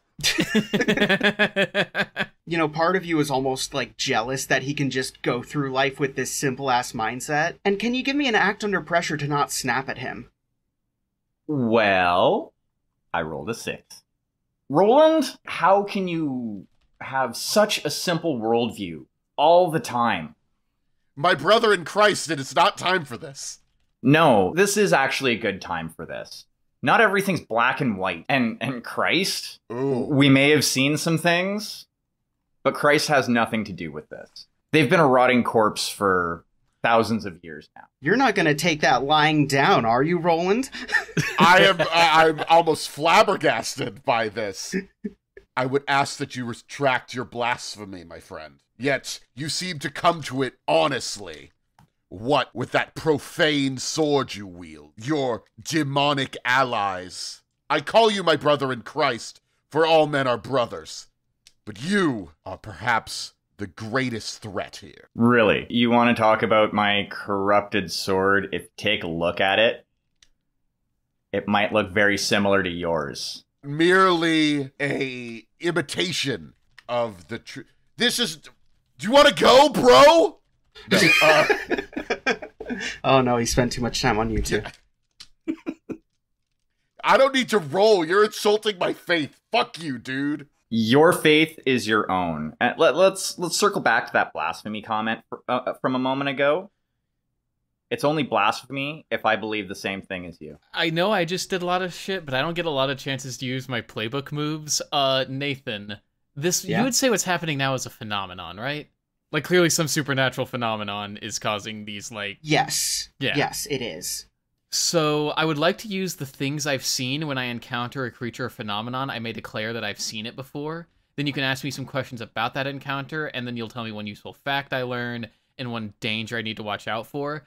You know, part of you is almost, like, jealous that he can just go through life with this simple-ass mindset. And can you give me an act under pressure to not snap at him? Well, I rolled a 6. Roland, how can you have such a simple worldview all the time? My brother in Christ, it is not time for this. No, this is actually a good time for this. Not everything's black and white. And Christ, Ooh. We may have seen some things, but Christ has nothing to do with this. They've been a rotting corpse for thousands of years now. You're not going to take that lying down, are you, Roland? I'm almost flabbergasted by this. I would ask that you retract your blasphemy, my friend. Yet, you seem to come to it honestly. What with that profane sword you wield? Your demonic allies. I call you my brother in Christ, for all men are brothers. But you are perhaps the greatest threat here. Really? You want to talk about my corrupted sword? If take a look at it, it might look very similar to yours. Merely a imitation of the truth. This is... Do you want to go, bro? No, Oh no, he spent too much time on YouTube. I don't need to roll. You're insulting my faith. Fuck you, dude. Your faith is your own. Let's circle back to that blasphemy comment from a moment ago. It's only blasphemy if I believe the same thing as you. I know I just did a lot of shit, but I don't get a lot of chances to use my playbook moves. Nathan, you would say what's happening now is a phenomenon, right? Like, clearly some supernatural phenomenon is causing these, like... Yes. Yeah. Yes, it is. So, I would like to use the things I've seen when I encounter a creature or phenomenon. I may declare that I've seen it before. Then you can ask me some questions about that encounter, and then you'll tell me one useful fact I learned and one danger I need to watch out for.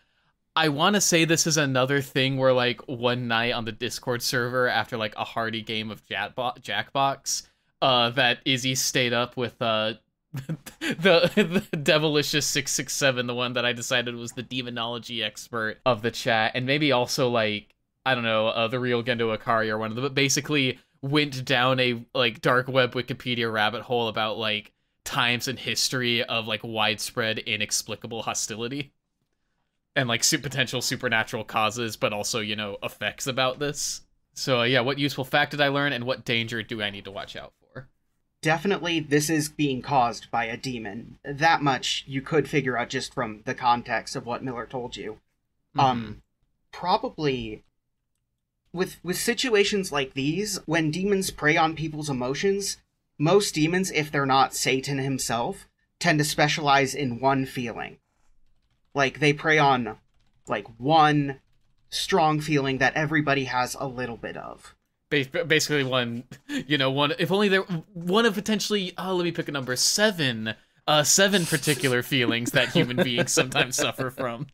I want to say this is another thing where, like, one night on the Discord server, after, like, a hearty game of Jackbox, that Izzy stayed up with, the Devilicious 667, the one that I decided was the demonology expert of the chat, and maybe also, like, I don't know, the real Gendo Akari or one of them, but basically went down a, like, dark web Wikipedia rabbit hole about, like, times in history of, like, widespread inexplicable hostility and, like, potential supernatural causes, but also, you know, effects about this. So, yeah, what useful fact did I learn, and what danger do I need to watch out for? Definitely, this is being caused by a demon. That much you could figure out just from the context of what Miller told you. Mm-hmm. Probably, with situations like these, when demons prey on people's emotions, most demons, if they're not Satan himself, tend to specialize in one feeling. Like, they prey on, like, one strong feeling that everybody has a little bit of. Basically one if only there one of potentially let me pick a number, seven particular feelings that human beings sometimes suffer from.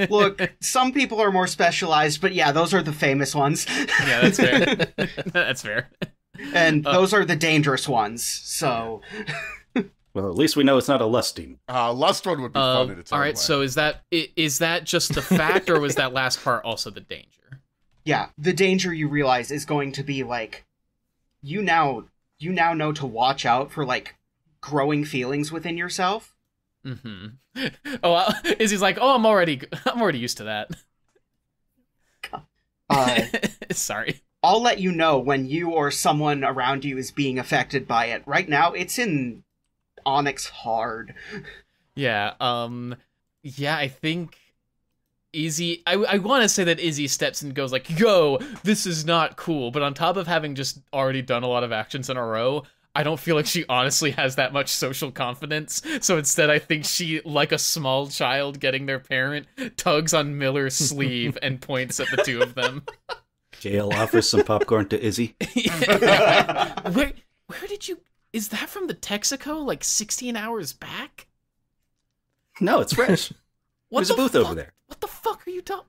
Look, some people are more specialized, but yeah, those are the famous ones. Yeah, that's fair. That's fair. And those are the dangerous ones, so... Well, at least we know it's not a lust demon. Lust one would be fun in its own all right, way. so is that just the fact, or was that last part also the danger? Yeah, the danger you realize is going to be like, you now know to watch out for like growing feelings within yourself. Mm-hmm. Oh, Izzy's like, oh, I'm already used to that. Sorry. I'll let you know when you or someone around you is being affected by it. Right now, it's in Onyx hard. Yeah, I think Izzy, I want to say that Izzy steps in and goes like, yo, this is not cool, but on top of having just already done a lot of actions in a row, I don't feel like she honestly has that much social confidence, so instead I think she, like a small child getting their parent, tugs on Miller's sleeve and points at the two of them. Gail offers some popcorn to Izzy. Where did you... Is that from the Texaco, like 16 hours back? No, it's fresh. There's a booth over there. What the fuck are you talking...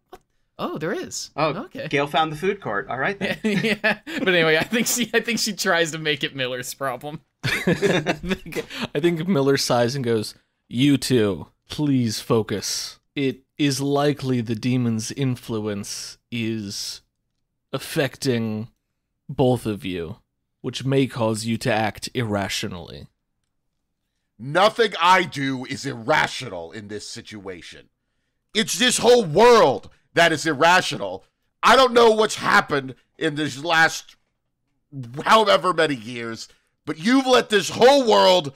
Oh, there is. Oh, okay. Gail found the food court. All right then. Yeah, but anyway, I think she tries to make it Miller's problem. I think Miller sighs and goes, "You two, please focus. It is likely the demon's influence is affecting both of you, which may cause you to act irrationally." Nothing I do is irrational in this situation. It's this whole world that is irrational. I don't know what's happened in this last however many years, but you've let this whole world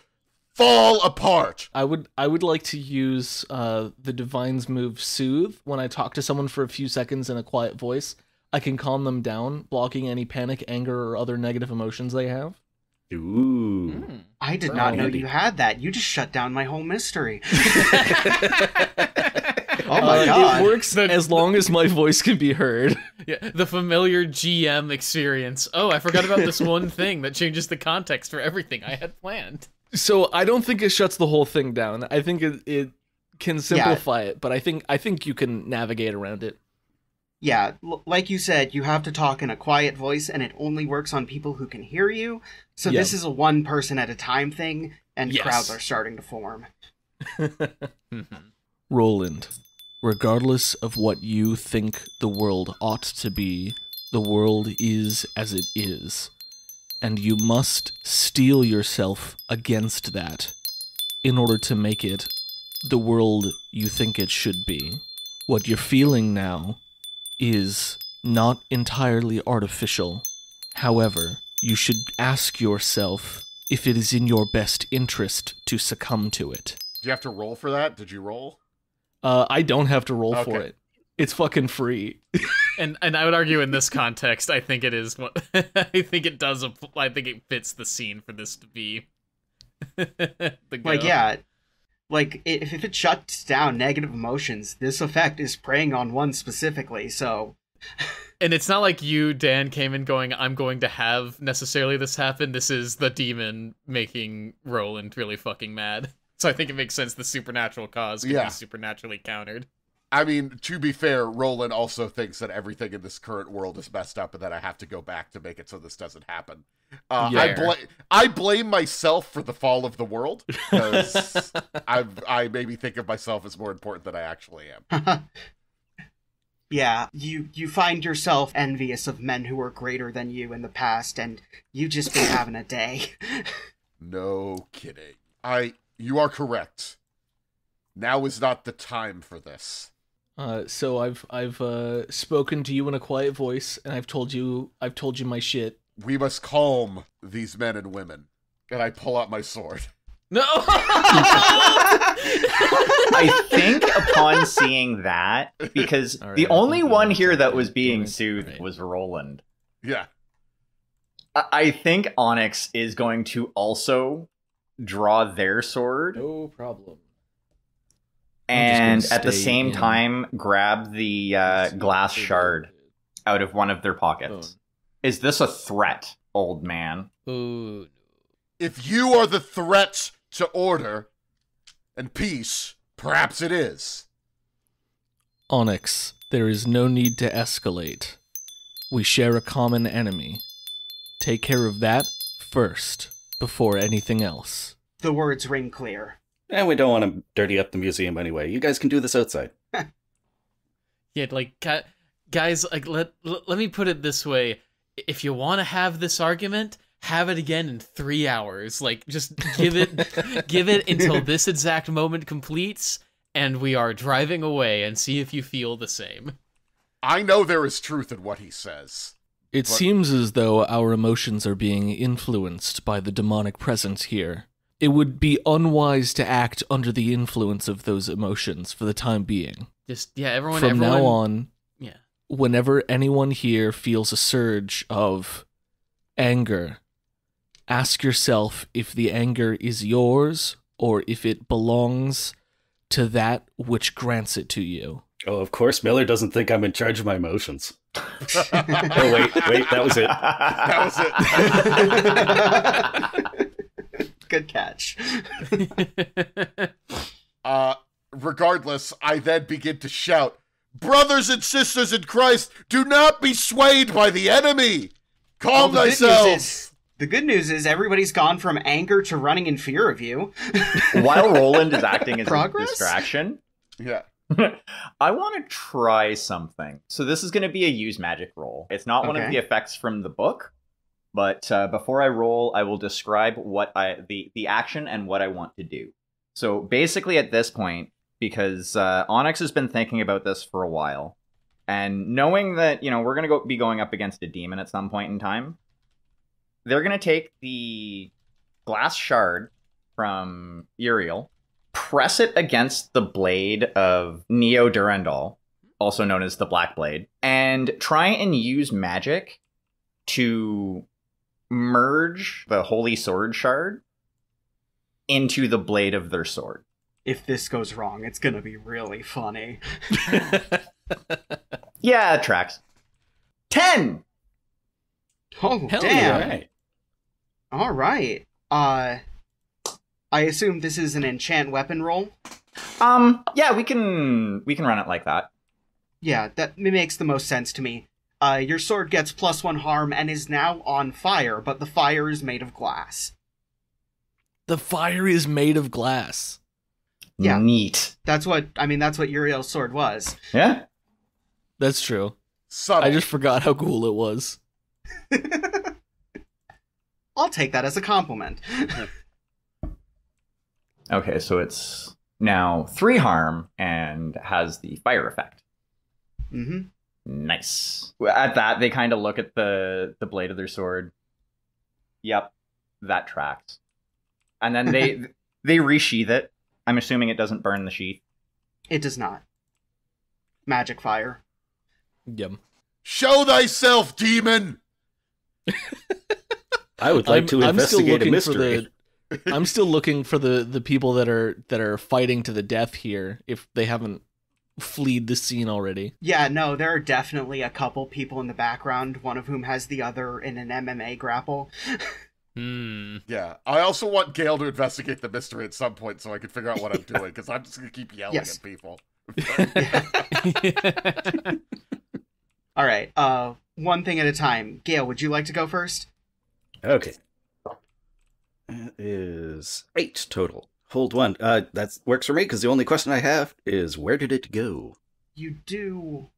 fall apart. I would like to use the Divine's move Soothe. When I talk to someone for a few seconds in a quiet voice, I can calm them down, blocking any panic, anger, or other negative emotions they have. Ooh. I did not know you had that. You just shut down my whole mystery. Oh my god. It works as long as my voice can be heard. Yeah, the familiar GM experience. Oh, I forgot about this one thing that changes the context for everything I had planned. So I don't think it shuts the whole thing down. I think it can simplify it, but I think you can navigate around it. Yeah, like you said, you have to talk in a quiet voice, and it only works on people who can hear you. So this is a one person at a time thing, and crowds are starting to form. Roland, regardless of what you think the world ought to be, the world is as it is, and you must steel yourself against that in order to make it the world you think it should be. What you're feeling now is not entirely artificial. However, you should ask yourself if it is in your best interest to succumb to it. Do you have to roll for that? Did you roll? I don't have to roll for it. It's fucking free. And I would argue in this context, I think it is what I think it does. I think it fits the scene for this to be. Like, yeah. Like, if it shuts down negative emotions, this effect is preying on one specifically, so... And it's not like you, Dan, came in going, I'm going to have necessarily this happen. This is the demon making Roland really fucking mad. So I think it makes sense the supernatural cause can be supernaturally countered. I mean, to be fair, Roland also thinks that everything in this current world is messed up and that I have to go back to make it so this doesn't happen. I blame myself for the fall of the world, because I maybe think of myself as more important than I actually am. Yeah, you find yourself envious of men who were greater than you in the past, and you've just been having a day. No kidding. You are correct. Now is not the time for this. So I've spoken to you in a quiet voice, and I've told you my shit. We must calm these men and women. And I pull out my sword. No! I think upon seeing that, because the only one here that was being soothed was Roland. Yeah. I think Onyx is going to also draw their sword. No problem. And at the same time, grab the glass shard out of one of their pockets. Is this a threat, old man? Ooh. If you are the threat to order and peace, perhaps it is. Onyx, there is no need to escalate. We share a common enemy. Take care of that first, before anything else. The words ring clear. And we don't want to dirty up the museum anyway. You guys can do this outside. Yeah, like, guys, like, let me put it this way. If you want to have this argument, have it again in 3 hours. Like, just give it until this exact moment completes, and we are driving away, and see if you feel the same. I know there is truth in what he says. It seems as though our emotions are being influenced by the demonic presence here. It would be unwise to act under the influence of those emotions for the time being. Just, yeah, everyone... From now on, yeah. Whenever anyone here feels a surge of anger, ask yourself if the anger is yours or if it belongs to that which grants it to you. Oh, of course, Miller doesn't think I'm in charge of my emotions. Oh, wait, that was it. That was it. Good catch. Regardless, I then begin to shout, "Brothers and sisters in Christ, do not be swayed by the enemy! Calm thyself!" The good news is everybody's gone from anger to running in fear of you. While Roland is acting as Progress? a distraction, Yeah. I want to try something. So this is going to be a use magic roll. It's not one of Okay. the effects from the book, but before I roll, I will describe what the action and what I want to do. So basically at this point, because Onyx has been thinking about this for a while, and knowing that, we're going to be going up against a demon at some point in time, they're going to take the glass shard from Uriel, press it against the blade of Neo Durandal, also known as the Black Blade, and try and use magic to merge the Holy Sword shard into the blade of their sword. If this goes wrong, it's gonna be really funny. Yeah, it tracks. 10! Oh, Hell damn. yeah. All right. I assume this is an enchant weapon roll? Yeah, we can run it like that. Yeah, that makes the most sense to me. Your sword gets +1 harm and is now on fire, but the fire is made of glass. The fire is made of glass. Yeah. Neat. That's what Uriel's sword was. Yeah? That's true. Subtle. I just forgot how cool it was. I'll take that as a compliment. Okay, so it's now 3 harm and has the fire effect. Mm-hmm. Nice. At that, they kind of look at the blade of their sword. Yep, that tracks. And then they resheath it. I'm assuming it doesn't burn the sheath. It does not. Magic fire. Yum. Show thyself, demon! I would like to investigate a mystery. I'm still looking for the people that are fighting to the death here, if they haven't fled the scene already. Yeah, no, there are definitely a couple people in the background, one of whom has the other in an MMA grapple. Yeah, I also want Gale to investigate the mystery at some point so I can figure out what I'm doing, because I'm just going to keep yelling Yes. at people. All right, one thing at a time. Gale, would you like to go first? Okay. That is 8 total. Hold 1. That works for me, because the only question I have is, where did it go? You do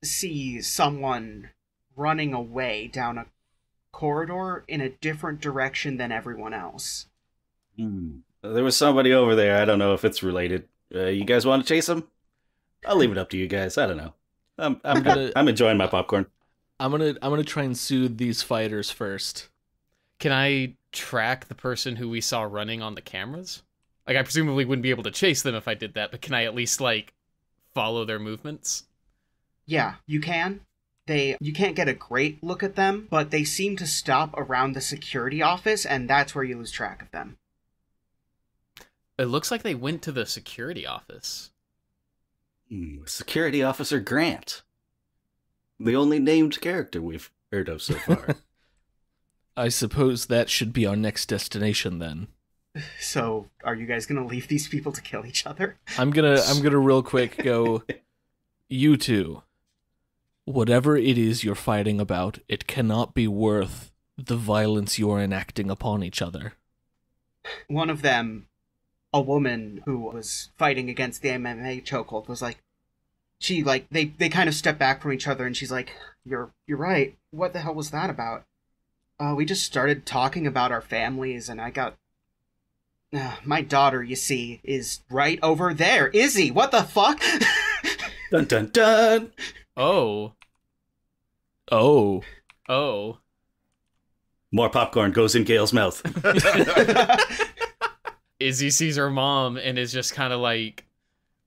see someone running away down a corridor in a different direction than everyone else. There was somebody over there. I don't know if it's related. You guys want to chase him? I'll leave it up to you guys. I don't know. I'm enjoying my popcorn. I'm gonna try and soothe these fighters first. Can I track the person who we saw running on the cameras? Like, I presumably wouldn't be able to chase them if I did that, but can I at least, like, follow their movements? Yeah, you can. You can't get a great look at them, but they seem to stop around the security office, and that's where you lose track of them. It looks like they went to the security office. Security Officer Grant. The only named character we've heard of so far. I suppose that should be our next destination then. So, are you guys gonna leave these people to kill each other? I'm gonna real quick go, you two, whatever it is you're fighting about, it cannot be worth the violence you're enacting upon each other. one of them, a woman who was fighting against the MMA chokehold, was like, they kind of step back from each other, and she's like, you're right. What the hell was that about? We just started talking about our families, and I got... my daughter, you see, is right over there. Izzy, what the fuck? Dun dun dun! Oh. Oh. Oh. More popcorn goes in Gail's mouth. Izzy sees her mom and is just kind of like,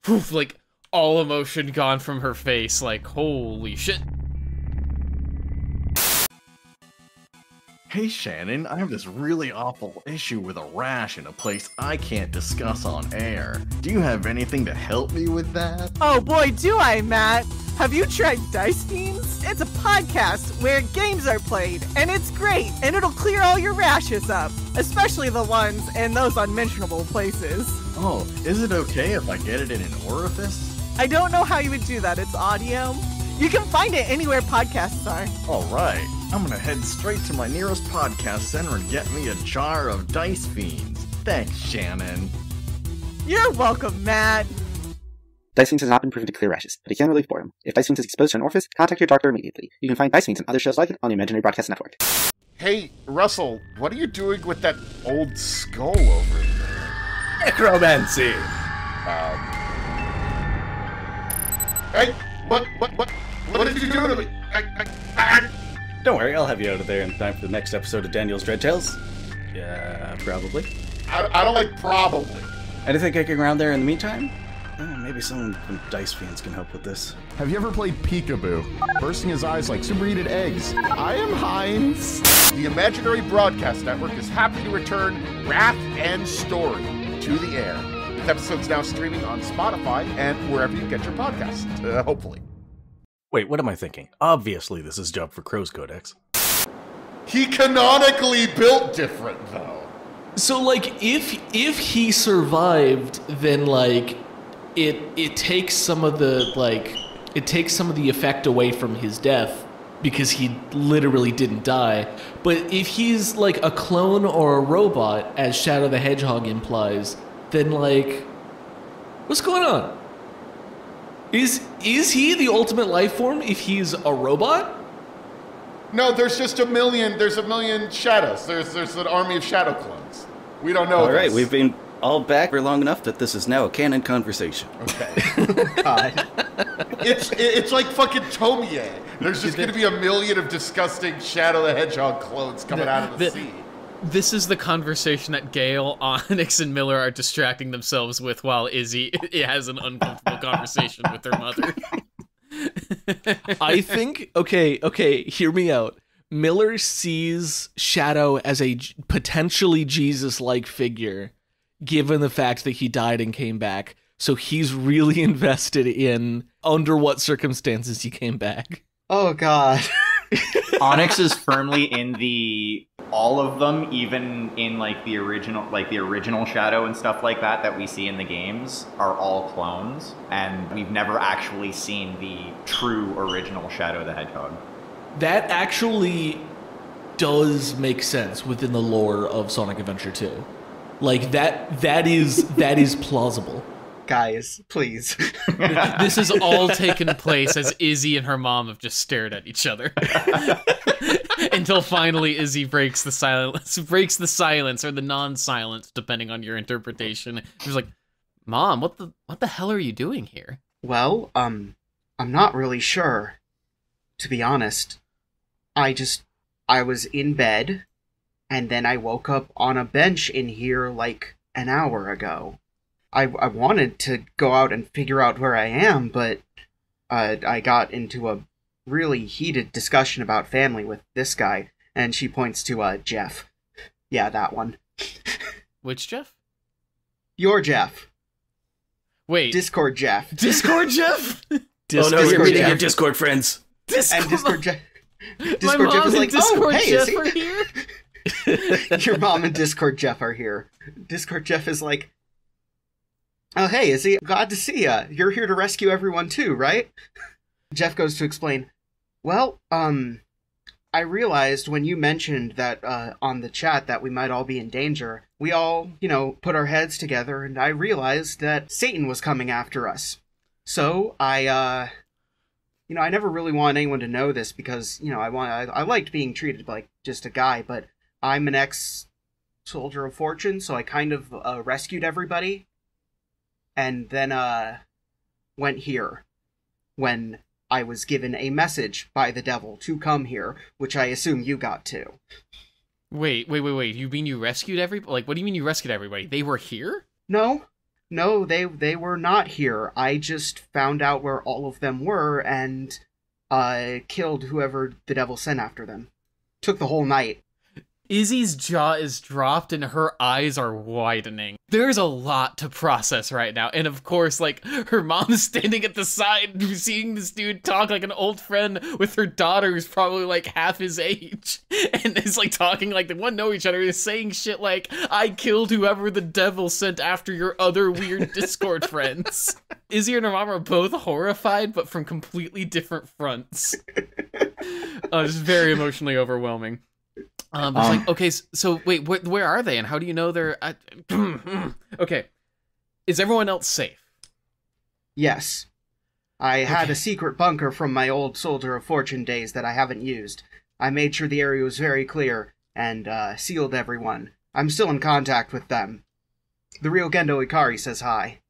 poof, like all emotion gone from her face, like, holy shit. Hey Shannon, I have this really awful issue with a rash in a place I can't discuss on air. Do you have anything to help me with that? Oh boy, do I, Matt! Have you tried Dice Fiends? It's a podcast where games are played, and it's great, and it'll clear all your rashes up, especially the ones in those unmentionable places. Oh, is it okay if I get it in an orifice? I don't know how you would do that, it's audio. You can find it anywhere podcasts are. Alright, I'm gonna head straight to my nearest podcast center and get me a jar of Dice Fiends. Thanks, Shannon. You're welcome, Matt. Dice Fiends has not been proven to clear rashes, but it can relieve boredom. If Dice Fiends is exposed to an orifice, contact your doctor immediately. You can find Dice Fiends and other shows like it on the Imaginary Broadcast Network. Hey, Russell, what are you doing with that old skull over there? Necromancy! Hey, what did you do to me? Don't worry, I'll have you out of there in time for the next episode of Daniel's Dread Tales. Yeah, probably. I don't like probably. Anything kicking around there in the meantime? Maybe someone from Dice Fiends can help with this. Have you ever played peekaboo? Bursting his eyes like superheated eggs. I am Heinz. The Imaginary Broadcast Network is happy to return Wrath and Story to the air. This episode's now streaming on Spotify and wherever you get your podcasts, hopefully. Wait, what am I thinking? Obviously this is dubbed for Crow's Codex. He canonically built different, though. So, like, if he survived, then, like, it takes some of the, like, it takes some of the effect away from his death because he literally didn't die. But if he's, like, a clone or a robot, as Shadow the Hedgehog implies, then, like, what's going on? Is he the ultimate life form if he's a robot? No, there's a million shadows. There's an army of shadow clones. We don't know. All right, we've been all back for long enough that this is now a canon conversation. Okay. It's like fucking Tomie. There's just going to be a million of disgusting Shadow the Hedgehog clones coming out of the sea. This is the conversation that Gale, Onyx, and Miller are distracting themselves with while Izzy has an uncomfortable conversation with her mother. I think, okay, hear me out. Miller sees Shadow as a potentially Jesus-like figure, given the fact that he died and came back. So he's really invested in under what circumstances he came back. Oh, God. Onyx is firmly in all of them, even in like the original Shadow and stuff like that we see in the games are all clones, and we've never actually seen the true original Shadow the Hedgehog. That actually does make sense within the lore of Sonic Adventure 2. Like that is plausible. Guys, please. This has all taken place as Izzy and her mom have just stared at each other. Until finally Izzy breaks the silence or the non-silence, depending on your interpretation. She was like, "Mom, what the hell are you doing here?" Well, I'm not really sure. To be honest, I was in bed, and then I woke up on a bench in here like an hour ago. I wanted to go out and figure out where I am, but I got into a really heated discussion about family with this guy, and she points to Jeff. Yeah, that one. Which Jeff? Your Jeff. Wait. Discord Jeff. Discord Jeff? Oh no, you're meeting your Discord friends. And Discord Jeff. My mom Jeff is like, and Discord hey, Jeff is are here? Your mom and Discord Jeff are here. Discord Jeff is like, oh, hey, Izzy, glad to see ya. You're here to rescue everyone too, right? Jeff goes to explain, well, I realized when you mentioned that on the chat that we might all be in danger, we all, put our heads together, and I realized that Satan was coming after us. So I never really wanted anyone to know this because, I liked being treated like just a guy, but I'm an ex-soldier of fortune, so I kind of rescued everybody, and then went here when I was given a message by the devil to come here, which I assume you got too. Wait. You mean you rescued everybody? Like, what do you mean you rescued everybody? They were here? No, they were not here. I just found out where all of them were and killed whoever the devil sent after them. Took the whole night. Izzy's jaw is dropped and her eyes are widening. There's a lot to process right now. And of course, like, her mom's standing at the side seeing this dude talk like an old friend with her daughter who's probably like half his age. And is like talking like they want to know each other. Is saying shit like, I killed whoever the devil sent after your other weird Discord friends. Izzy and her mom are both horrified, but from completely different fronts. It's very emotionally overwhelming. It's like, okay, so wait, where are they, and how do you know they're... Okay, is everyone else safe? Yes. I had a secret bunker from my old Soldier of Fortune days that I haven't used. I made sure the area was very clear, and sealed everyone. I'm still in contact with them. The real Gendo Ikari says hi.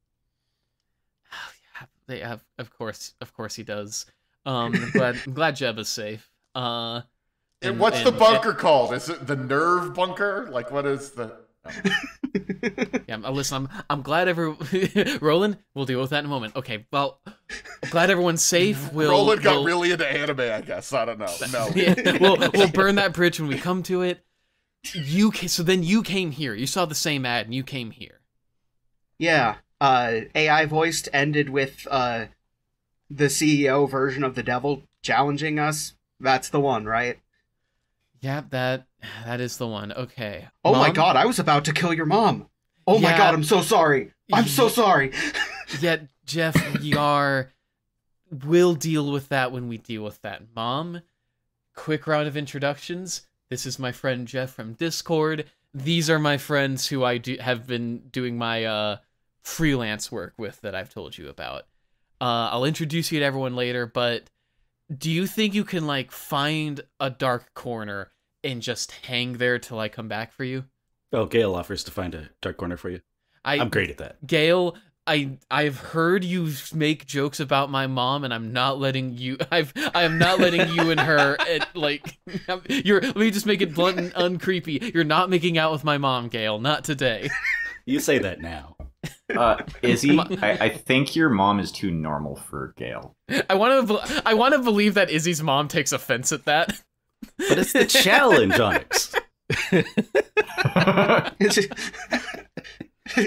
They have, of course he does. I'm glad Jeb is safe. And what's the bunker called? Is it the nerve bunker? Like, what is the... Oh. Yeah, listen, I'm glad Roland, we'll deal with that in a moment. Okay, well, I'm glad everyone's safe. Roland got really into anime, I guess. I don't know. No. Yeah, we'll burn that bridge when we come to it. So then you came here. You saw the same ad and you came here. Yeah. AI voiced ended with the CEO version of the devil challenging us. That's the one, right? Yeah, that is the one. Okay. Oh my god, I was about to kill your mom. Oh my god, I'm so sorry. I'm so sorry. Yeah, Jeff, we'll deal with that when we deal with that. Mom, quick round of introductions. This is my friend Jeff from Discord. These are my friends who have been doing my freelance work with that I've told you about. I'll introduce you to everyone later, but do you think you can, like, find a dark corner and just hang there till I come back for you? Oh, Gail offers to find a dark corner for you. I'm great at that. Gail, I've heard you make jokes about my mom, and I'm not letting you. I am not letting you and her. Let me just make it blunt and uncreepy. You're not making out with my mom, Gail. Not today. You say that now. Izzy, I think your mom is too normal for Gail. I want to believe that Izzy's mom takes offense at that. But it's the challenge, Onyx.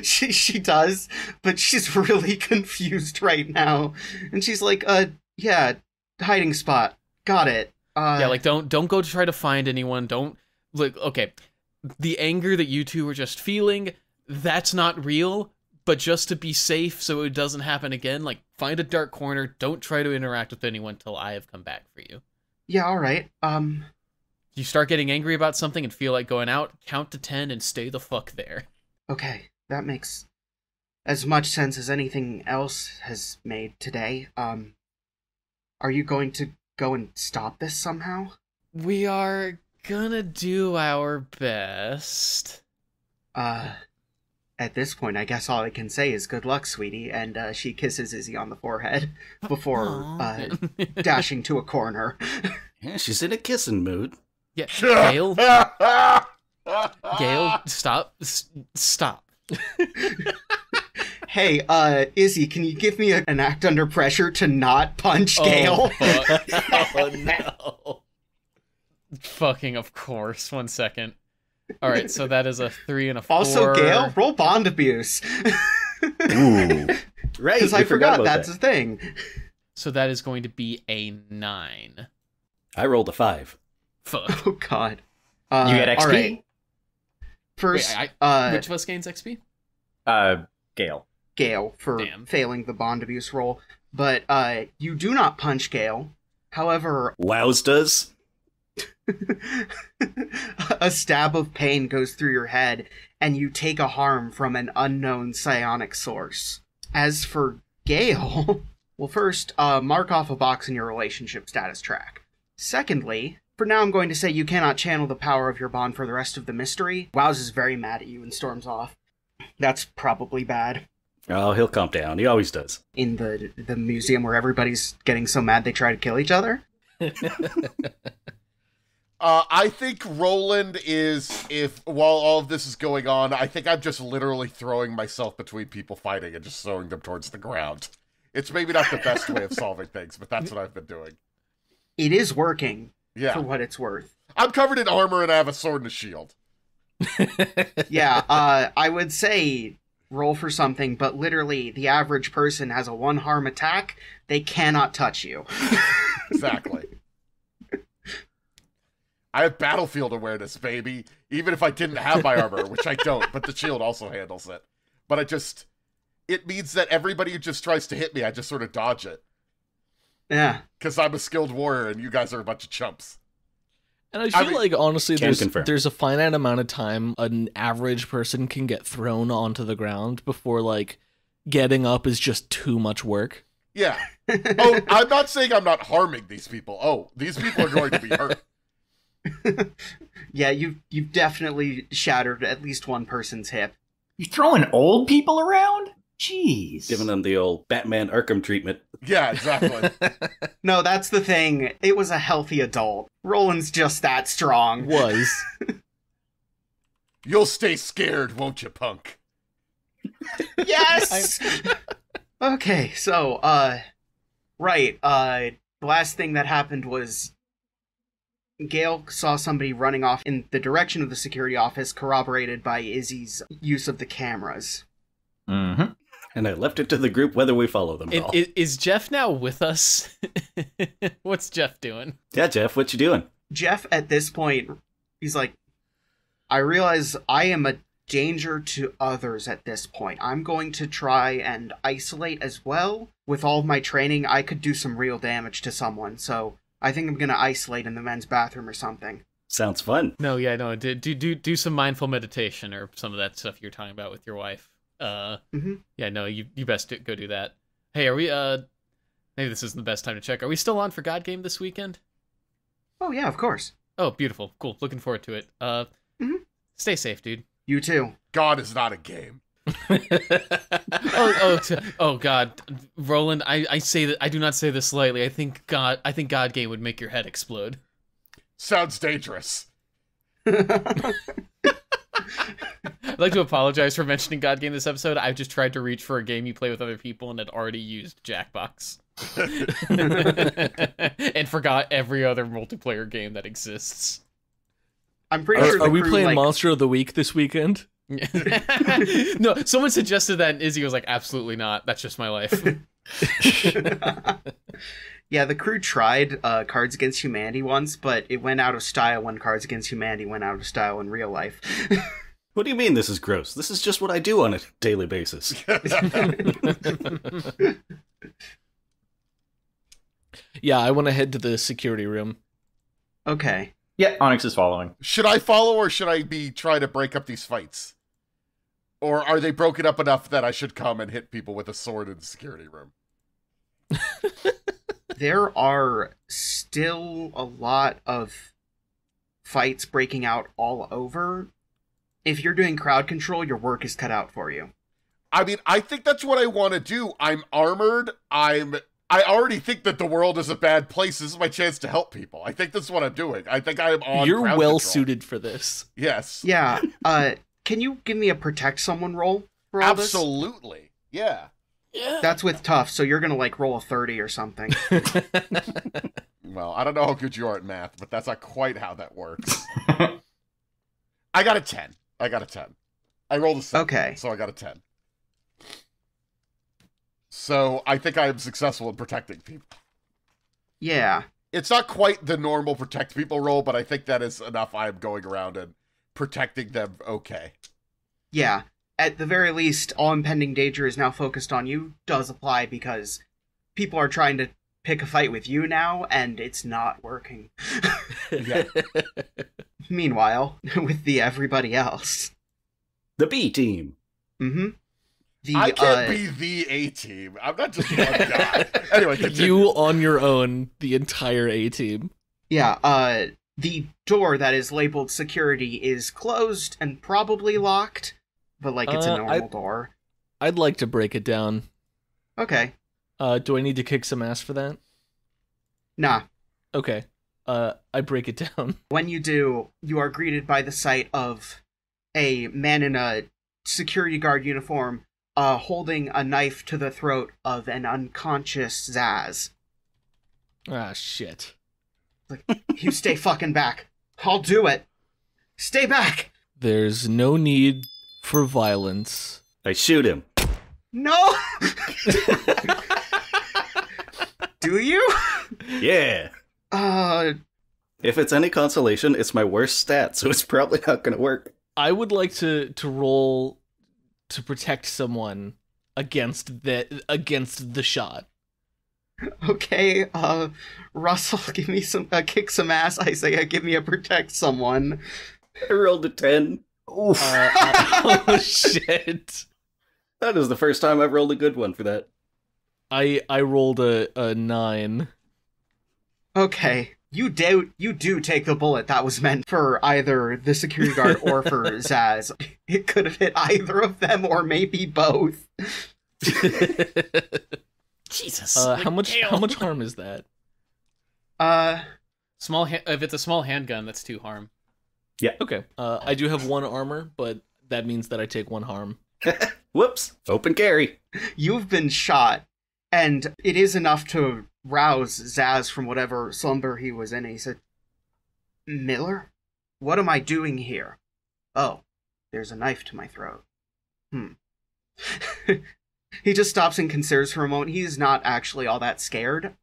She does, but she's really confused right now, and she's like, yeah, hiding spot. Got it. Yeah, like don't go to try to find anyone. Don't look. Okay, the anger that you two were just feeling, that's not real. But just to be safe so it doesn't happen again, like, find a dark corner, don't try to interact with anyone till I have come back for you. Yeah, alright. You start getting angry about something and feel like going out, count to 10 and stay the fuck there. Okay, that makes as much sense as anything else has made today. Are you going to go and stop this somehow? We are gonna do our best. At this point, I guess all I can say is good luck, sweetie, and she kisses Izzy on the forehead before dashing to a corner. Yeah, she's in a kissing mood. Yeah, Gail? Gail, stop. Hey, Izzy, can you give me an act under pressure to not punch Gail? Oh, no. Fucking of course. 1 second. All right, so that is a 3 and a 4. Also, Gail, roll bond abuse. Ooh. Right, because I forgot that's a thing. So that is going to be a 9. I rolled a 5. Fuck. Oh, God. You get XP? All right. First, which of us gains XP? Gail. Gail, for failing the bond abuse roll. But you do not punch Gail. However... Wows does? A stab of pain goes through your head, and you take a harm from an unknown psionic source. As for Gale, well, first, mark off a box in your relationship status track. Secondly, for now I'm going to say you cannot channel the power of your bond for the rest of the mystery. Wows is very mad at you and storms off. That's probably bad. Oh, he'll calm down. He always does. In the museum where everybody's getting so mad they try to kill each other? I think Roland is, while all of this is going on, I think I'm just literally throwing myself between people fighting and just throwing them towards the ground. It's maybe not the best way of solving things, but that's what I've been doing. It is working, yeah, for what it's worth. I'm covered in armor and I have a sword and a shield. Yeah, I would say roll for something, but literally the average person has a 1 harm attack. They cannot touch you. Exactly. I have battlefield awareness, baby. Even if I didn't have my armor, which I don't, but the shield also handles it. But it means that everybody who just tries to hit me, I just sort of dodge it. Yeah. Because I'm a skilled warrior and you guys are a bunch of chumps. And I feel like, honestly, confirm. there's a finite amount of time an average person can get thrown onto the ground before, like, getting up is just too much work. Yeah. Oh, I'm not saying I'm not harming these people. Oh, these people are going to be hurt. Yeah, you've definitely shattered at least one person's hip. You throwing old people around? Jeez. Giving them the old Batman Arkham treatment. Yeah, exactly. No, that's the thing. It was a healthy adult. Roland's just that strong. Was. You'll stay scared, won't you, punk? Yes! Okay, so, right, the last thing that happened was Gale saw somebody running off in the direction of the security office, corroborated by Izzy's use of the cameras. Mm-hmm. And I left it to the group whether we follow them at all. Is Jeff now with us? What's Jeff doing? Yeah, Jeff, what you doing? Jeff, at this point, he's like, I realize I am a danger to others at this point. I'm going to try and isolate as well. With all of my training, I could do some real damage to someone, so I think I'm going to isolate in the men's bathroom or something. Sounds fun. No, do some mindful meditation or some of that stuff you're talking about with your wife. Yeah, no, you best go do that. Hey, are we, maybe this isn't the best time to check. Are we still on for God Game this weekend? Oh, yeah, of course. Oh, beautiful. Cool. Looking forward to it. Stay safe, dude. You too. God is not a game. Oh God, Roland, I say that I do not say this lightly. I think God Game would make your head explode. Sounds dangerous. I'd like to apologize for mentioning God Game this episode. I've just tried to reach for a game you play with other people and had already used Jackbox. And forgot every other multiplayer game that exists. I'm pretty sure. Are we playing Monster of the Week this weekend? No, someone suggested that and Izzy was like, absolutely not. That's just my life. Yeah, the crew tried Cards Against Humanity once, but it went out of style when Cards Against Humanity went out of style in real life. What do you mean this is gross? This is just what I do on a daily basis. Yeah, I want to head to the security room. Okay. Yeah, Onyx is following. Should I follow or should I be trying to break up these fights? Or are they broken up enough that I should come and hit people with a sword in the security room? There are still a lot of fights breaking out all over. If you're doing crowd control, your work is cut out for you. I mean, I think that's what I want to do. I'm armored. I already think that the world is a bad place. This is my chance to help people. I think that's what I'm doing. I think I am on You're crowd well control. suited for this. Yes. Yeah. Can you give me a protect someone roll for all this? Absolutely. Yeah. Yeah. That's with tough, so you're gonna like roll a 30 or something. Well, I don't know how good you are at math, but that's not quite how that works. I got a 10. I rolled a 7. Okay. So I got a 10. So I think I am successful in protecting people. Yeah. It's not quite the normal protect people roll, but I think that is enough. I am going around and protecting them okay. Yeah. At the very least, all impending danger is now focused on you does apply because people are trying to pick a fight with you now, and it's not working. Yeah. Meanwhile, with the everybody else. The B team. Mm-hmm. I can't be the A team. I'm not just one guy. Anyway, continue. You on your own, the entire A team. Yeah, the door that is labeled security is closed and probably locked, but like it's a normal door. I'd like to break it down. Okay. Do I need to kick some ass for that? Nah. Okay. I break it down. When you do, you are greeted by the sight of a man in a security guard uniform holding a knife to the throat of an unconscious Zaz. Ah, shit. Like, you stay fucking back. I'll do it. Stay back. There's no need for violence. I shoot him. No! Do you? Yeah. If it's any consolation, it's my worst stat, so it's probably not going to work. I would like to roll to protect someone against the shot. Okay, Russell, give me some kick some ass. Isaiah, give me a protect someone. I rolled a 10. Oh shit! That is the first time I've rolled a good one for that. I rolled a 9. Okay, you do take the bullet that was meant for either the security guard or for Zaz. It could have hit either of them or maybe both. Jesus. How much harm is that? If it's a small handgun, that's 2 harm. Yeah. Okay. I do have 1 armor, but that means that I take 1 harm. Whoops. Open carry. You've been shot, and it is enough to rouse Zaz from whatever slumber he was in. He said, Miller? What am I doing here? Oh, there's a knife to my throat. He just stops and considers for a moment. He's not actually all that scared.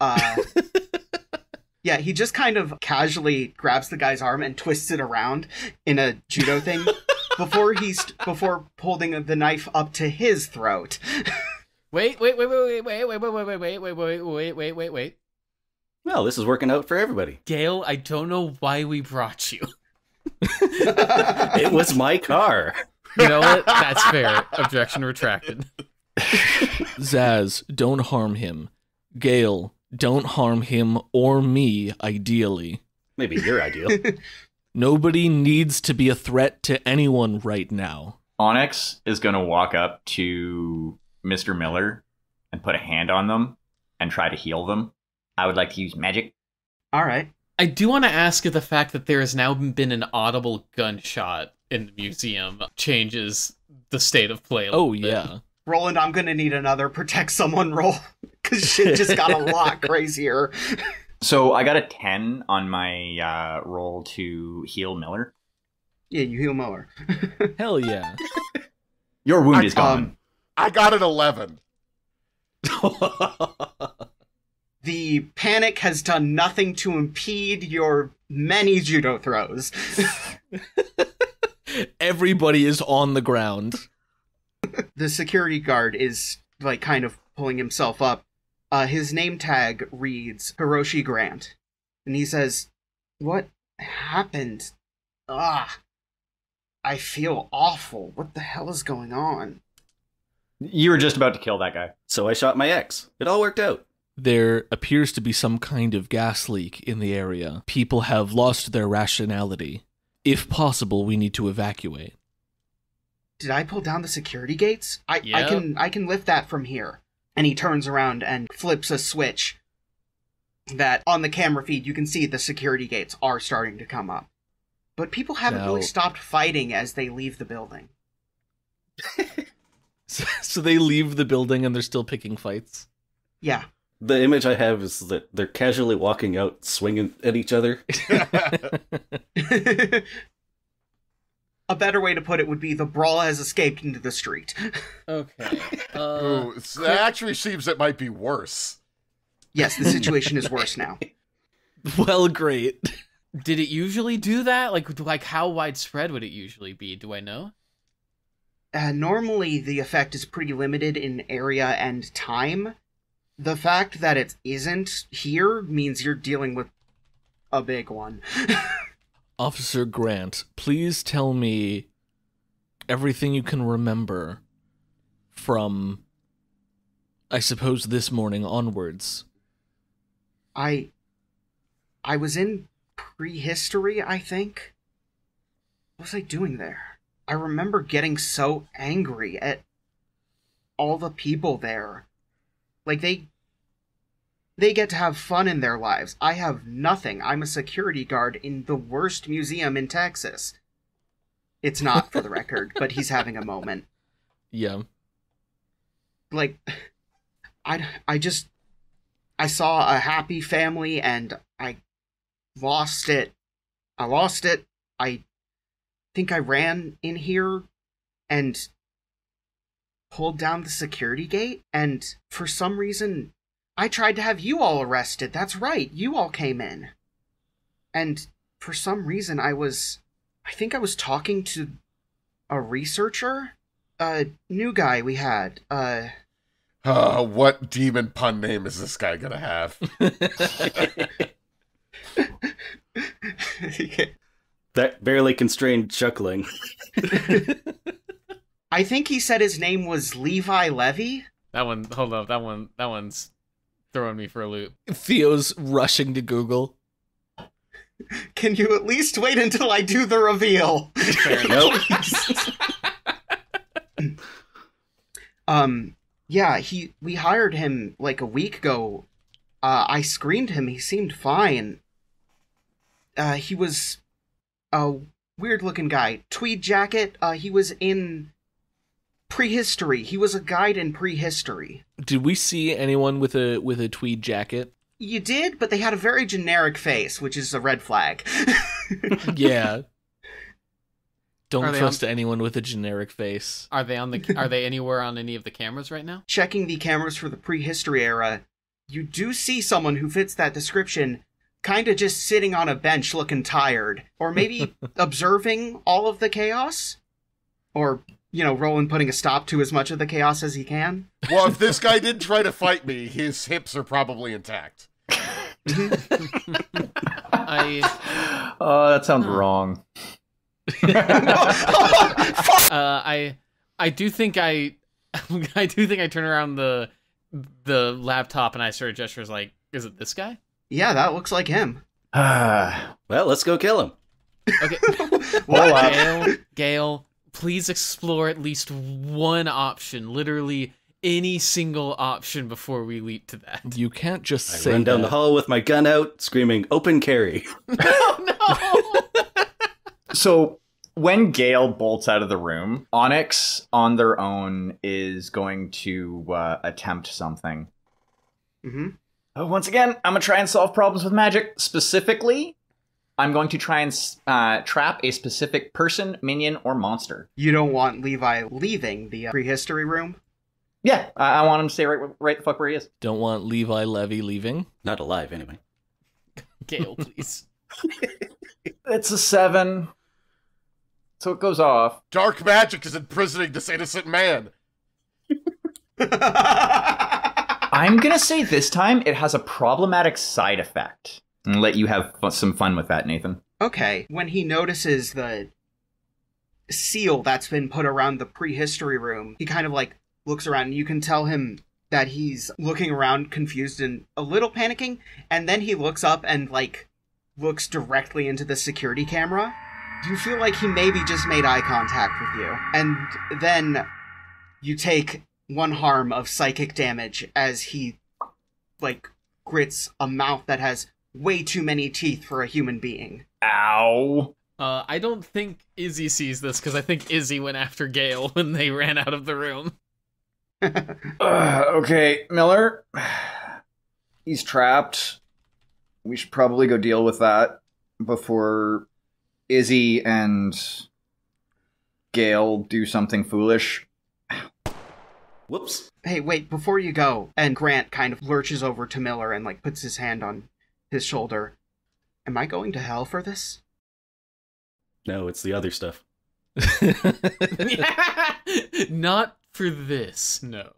Yeah, he just kind of casually grabs the guy's arm and twists it around in a judo thing before holding the knife up to his throat. Wait. Well, this is working out for everybody. Gale, I don't know why we brought you. It was my car. You know what? That's fair. Objection retracted. Zaz, don't harm him. Gale, don't harm him or me, ideally. Maybe you're ideal. Nobody needs to be a threat to anyone right now. Onyx is going to walk up to Mr. Miller and put a hand on them and try to heal them. I would like to use magic. All right. I do want to ask if the fact that there has now been an audible gunshot in the museum changes the state of play a little bit. Yeah. Roland, I'm going to need another protect someone roll because shit just got a lot crazier. So I got a 10 on my roll to heal Miller. Yeah, you heal Miller. Hell yeah. Your wound is gone. I got an 11. The panic has done nothing to impede your many judo throws. Everybody is on the ground. The security guard is, like, kind of pulling himself up. His name tag reads Hiroshi Grant. And he says, What happened? I feel awful. What the hell is going on? You were just about to kill that guy. So I shot my ex. It all worked out. There appears to be some kind of gas leak in the area. People have lost their rationality. If possible, we need to evacuate. Did I pull down the security gates? I Yep. can lift that from here. And he turns around and flips a switch that on the camera feed you can see the security gates are starting to come up. But people haven't really stopped fighting as they leave the building. So they leave the building and they're still picking fights? Yeah. The image I have is that they're casually walking out, swinging at each other. A better way to put it would be the brawl has escaped into the street. Okay. Ooh, so that actually seems it might be worse. Yes, the situation is worse now. Well, great. Did it usually do that? Like how widespread would it usually be? Do I know? Normally, the effect is pretty limited in area and time. The fact that it isn't here means you're dealing with a big one. Officer Grant, please tell me everything you can remember from, I suppose, this morning onwards. I was in prehistory, I think. What was I doing there? I remember getting so angry at all the people there. Like, they get to have fun in their lives. I have nothing. I'm a security guard in the worst museum in Texas. It's not, for the record, but he's having a moment. Yeah. Like, I saw a happy family and I lost it. I think I ran in here and pulled down the security gate, and for some reason I tried to have you all arrested. That's right, you all came in. And for some reason I think I was talking to a researcher? A new guy we had. What demon pun name is this guy gonna have? That barely constrained chuckling. I think he said his name was Levi Levy. Hold up, that one's throwing me for a loop. Theo's rushing to Google. Can you at least wait until I do the reveal? Nope. Yeah, we hired him like a week ago. I screened him. He seemed fine. He was a weird-looking guy. Tweed jacket. He was in prehistory. He was a guide in prehistory. Did we see anyone with a tweed jacket? You did, but they had a very generic face, which is a red flag. Yeah. Don't trust anyone with a generic face. Are they anywhere on any of the cameras right now? Checking the cameras for the prehistory era, you do see someone who fits that description, kind of just sitting on a bench looking tired. Or maybe observing all of the chaos? Or, Roland putting a stop to as much of the chaos as he can? Well, if this guy did try to fight me, his hips are probably intact. That sounds wrong. I do think I turn around the laptop and I sort of gestures like, is it this guy? Yeah, that looks like him. Well, let's go kill him. Okay. Well, Gale, please explore at least one option, literally any single option before we leap to that. You can't just say run down that. the hall with my gun out, screaming, "Open carry." Oh, no! So when Gale bolts out of the room, Onyx on their own is going to attempt something. Mm-hmm. Once again, I'm going to try and solve problems with magic. Specifically, I'm going to try and trap a specific person, minion, or monster. You don't want Levi leaving the prehistory room? Yeah, I want him to stay right the fuck where he is. Don't want Levi Levy leaving? Not alive, anyway. Gale, please. It's a 7. So it goes off. Dark magic is imprisoning this innocent man. I'm going to say this time it has a problematic side effect. And let you have some fun with that, Nathan. Okay. When he notices the seal that's been put around the prehistory room, he kind of looks around and you can tell him that he's looking around confused and a little panicking. And then he looks up and looks directly into the security camera. You feel like he maybe just made eye contact with you. And then you take 1 harm of psychic damage as he, grits a mouth that has way too many teeth for a human being. Ow. I don't think Izzy sees this, because I think Izzy went after Gale when they ran out of the room. Okay, Miller. He's trapped. We should probably go deal with that before Izzy and Gale do something foolish. Whoops. Hey, wait, before you go, and Grant kind of lurches over to Miller and puts his hand on his shoulder. Am I going to hell for this? No, it's the other stuff. Not for this, no.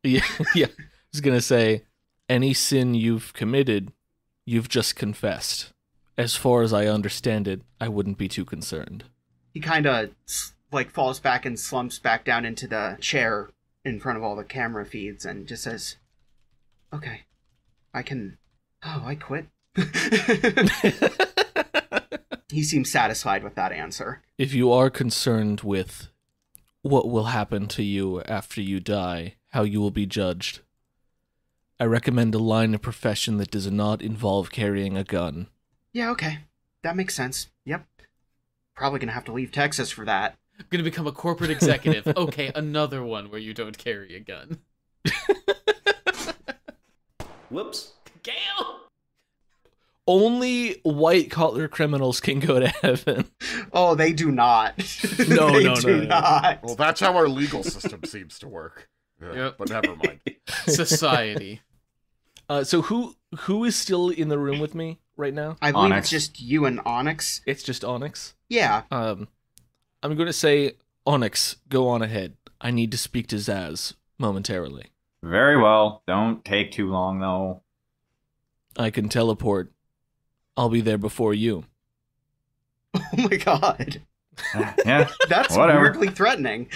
Yeah. I was going to say, any sin you've committed, you've just confessed. As far as I understand it, I wouldn't be too concerned. He kind of like, falls back and slumps back down into the chair in front of all the camera feeds and just says, okay, I quit. He seems satisfied with that answer. If you are concerned with what will happen to you after you die, how you will be judged, I recommend a line of profession that does not involve carrying a gun. Yeah, okay. That makes sense. Yep. Probably gonna have to leave Texas for that. I'm gonna become a corporate executive. Okay, another one where you don't carry a gun. Whoops. Gale! Only white-collar criminals can go to heaven. Oh, they do not. No, They no, do no. not. Well, that's how our legal system seems to work. Yeah, Yep. But never mind. Society. So who is still in the room with me right now? I believe Onyx. it's just you and Onyx. It's just Onyx. Yeah. I'm going to say, Onyx, go on ahead. I need to speak to Zaz momentarily. Very well. Don't take too long, though. I can teleport. I'll be there before you. Oh my god. Yeah. That's Whatever. weirdly threatening.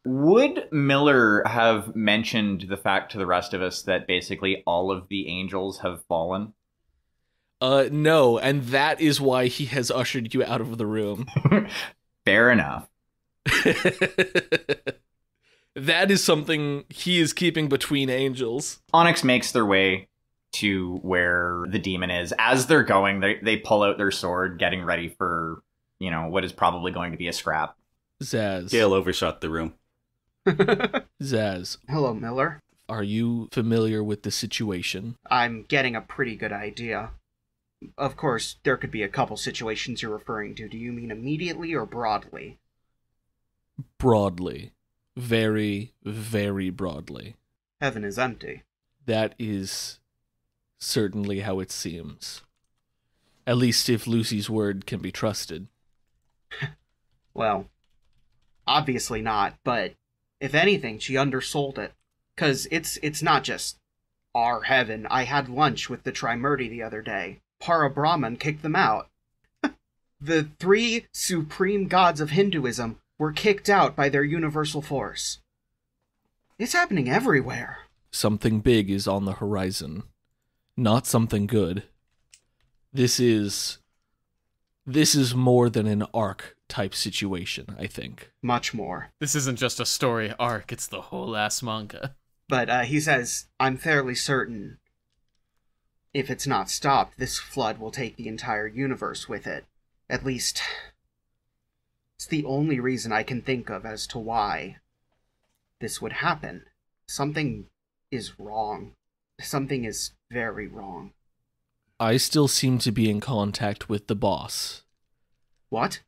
Would Miller have mentioned the fact to the rest of us that basically all of the angels have fallen? No, and that is why he has ushered you out of the room. Fair enough. That is something he is keeping between angels. Onyx makes their way to where the demon is. As they're going, they pull out their sword, getting ready for, what is probably going to be a scrap. Zaz. Gale overshot the room. Zaz, Hello, Miller. are you familiar with the situation? I'm getting a pretty good idea. Of course, there could be a couple situations you're referring to. Do you mean immediately or broadly? Broadly. Very, very broadly. Heaven is empty. That is certainly how it seems. At least if Lucy's word can be trusted. Well, obviously not, but if anything, she undersold it. 'Cause it's not just our heaven. I had lunch with the Trimurti the other day. Parabrahman kicked them out. The 3 supreme gods of Hinduism were kicked out by their universal force. It's happening everywhere. Something big is on the horizon. Not something good. This is more than an arc type situation, I think. Much more. This isn't just a story arc, it's the whole ass manga. But he says, I'm fairly certain if it's not stopped, this flood will take the entire universe with it. At least, it's the only reason I can think of as to why this would happen. Something is wrong. Something is very wrong. I still seem to be in contact with the boss. What?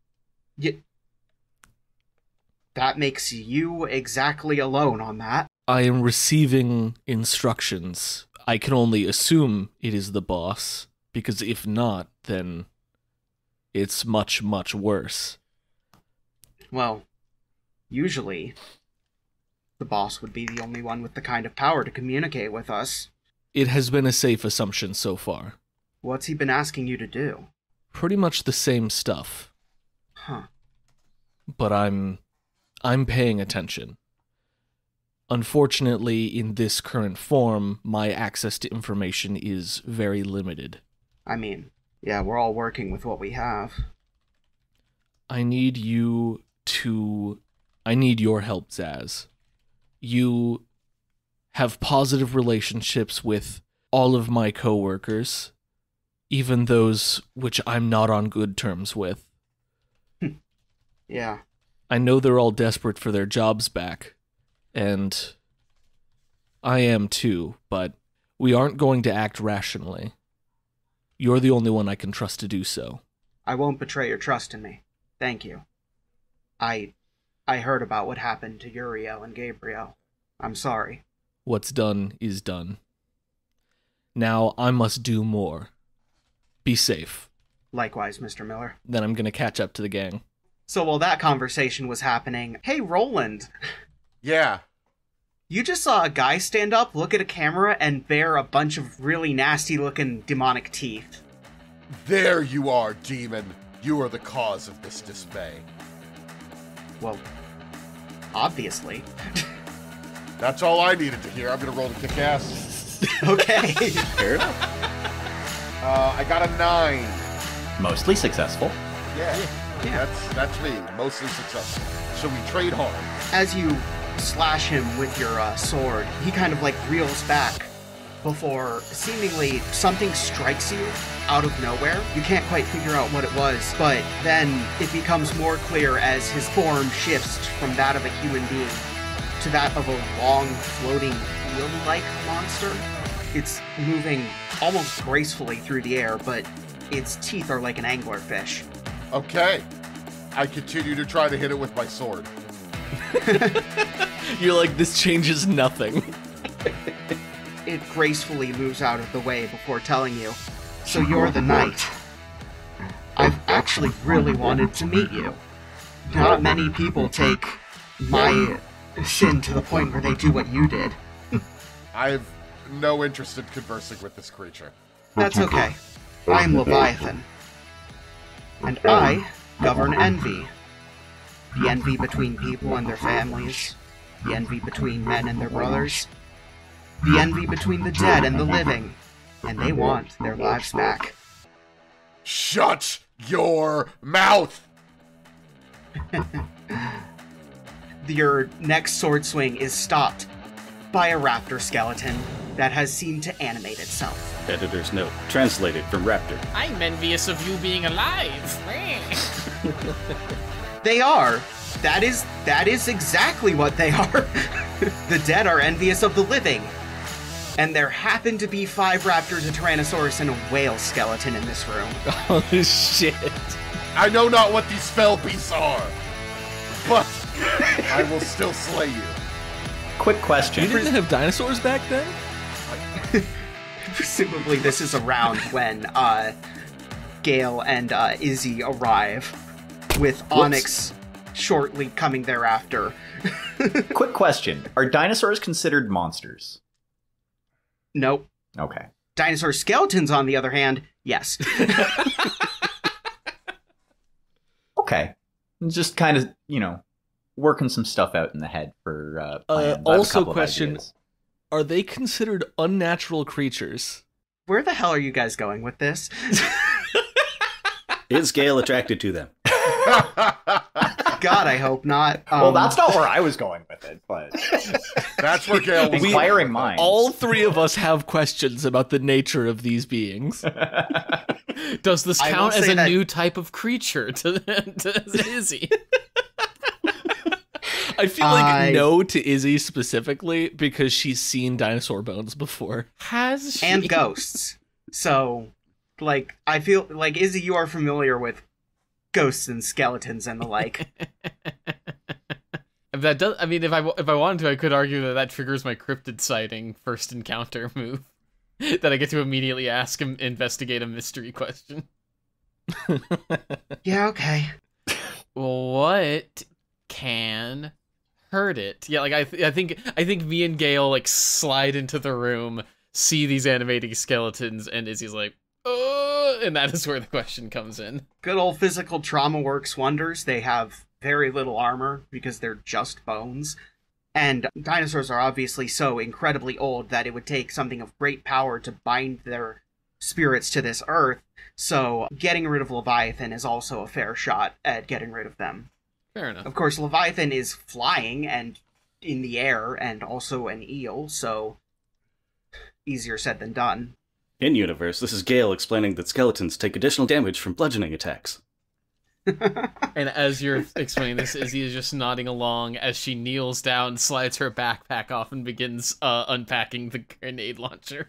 That makes you exactly alone on that. I am receiving instructions. I can only assume it is the boss, because if not, then it's much, much worse. Well, usually, the boss would be the only one with the kind of power to communicate with us. It has been a safe assumption so far. What's he been asking you to do? Pretty much the same stuff. Huh. But I'm paying attention. Unfortunately, in this current form, my access to information is very limited. I mean, yeah, we're all working with what we have. I need your help, Zaz. You have positive relationships with all of my coworkers, even those which I'm not on good terms with. Yeah. I know they're all desperate for their jobs back, and I am too, but we aren't going to act rationally. You're the only one I can trust to do so. I won't betray your trust in me. Thank you. I heard about what happened to Uriel and Gabriel. I'm sorry. What's done is done. Now I must do more. Be safe. Likewise, Mr. Miller. Then I'm gonna catch up to the gang. So while that conversation was happening, hey, Roland. Yeah. You just saw a guy stand up, look at a camera, and bare a bunch of really nasty-looking demonic teeth. There you are, demon. You are the cause of this dismay. Well, obviously. That's all I needed to hear. I'm gonna roll to kick ass. Okay. Fair enough. I got a 9. Mostly successful. Yeah. That's me. Mostly successful. So we trade hard. As you slash him with your sword, he kind of like reels back before seemingly something strikes you out of nowhere. You can't quite figure out what it was, but then it becomes more clear as his form shifts from that of a human being to that of a long, floating, eel-like monster. It's moving almost gracefully through the air, but its teeth are like an anglerfish. Okay. I continue to try to hit it with my sword. You're like, this changes nothing. It gracefully moves out of the way before telling you, so you're the knight. I've actually really wanted to meet you. Not many people take my sin to the point where they do what you did. I have no interest in conversing with this creature. That's okay. I am Leviathan. And I govern envy. The envy between people and their families. The envy between men and their brothers. The envy between the dead and the living. And they want their lives back. Shut your mouth! Your next sword swing is stopped by a raptor skeleton that has seemed to animate itself. Editor's note. Translated from Raptor. I'm envious of you being alive. They are. That is exactly what they are. The dead are envious of the living. And there happen to be 5 raptors, a tyrannosaurus, and a whale skeleton in this room. Oh, shit. I know not what these fell beasts are, but I will still slay you. Quick question. You didn't have dinosaurs back then? Presumably this is around when Gale and Izzy arrive, with Onyx shortly coming thereafter. Quick question. Are dinosaurs considered monsters? Nope. Okay. Dinosaur skeletons, on the other hand, yes. Okay. Just kind of, working some stuff out in the head for plans. I have a Also, couple of question: ideas. are they considered unnatural creatures? Where the hell are you guys going with this? Is Gale attracted to them? God, I hope not. Well, that's not where I was going with it, but that's where Gale was inquiring minds. All 3 of us have questions about the nature of these beings. Does this count as a new type of creature to Izzy? I feel like no to Izzy specifically because she's seen dinosaur bones before. Has she? And ghosts. So, I feel like, Izzy, you are familiar with ghosts and skeletons and the like. If that does, if I wanted to, I could argue that triggers my cryptid sighting first encounter move. That I get to immediately ask him, investigate a mystery question. Yeah, okay. What can hurt it? Yeah, I think me and Gale slide into the room, see these animating skeletons, and Izzy's like, and that is where the question comes in. Good old physical trauma works wonders. They have very little armor because they're just bones. And dinosaurs are obviously so incredibly old that it would take something of great power to bind their spirits to this earth. So getting rid of Leviathan is also a fair shot at getting rid of them. Fair enough. Of course, Leviathan is flying and in the air and also an eel, so easier said than done. In universe, this is Gale explaining that skeletons take additional damage from bludgeoning attacks. And as you're explaining this, Izzy is just nodding along as she kneels down, slides her backpack off, and begins unpacking the grenade launcher.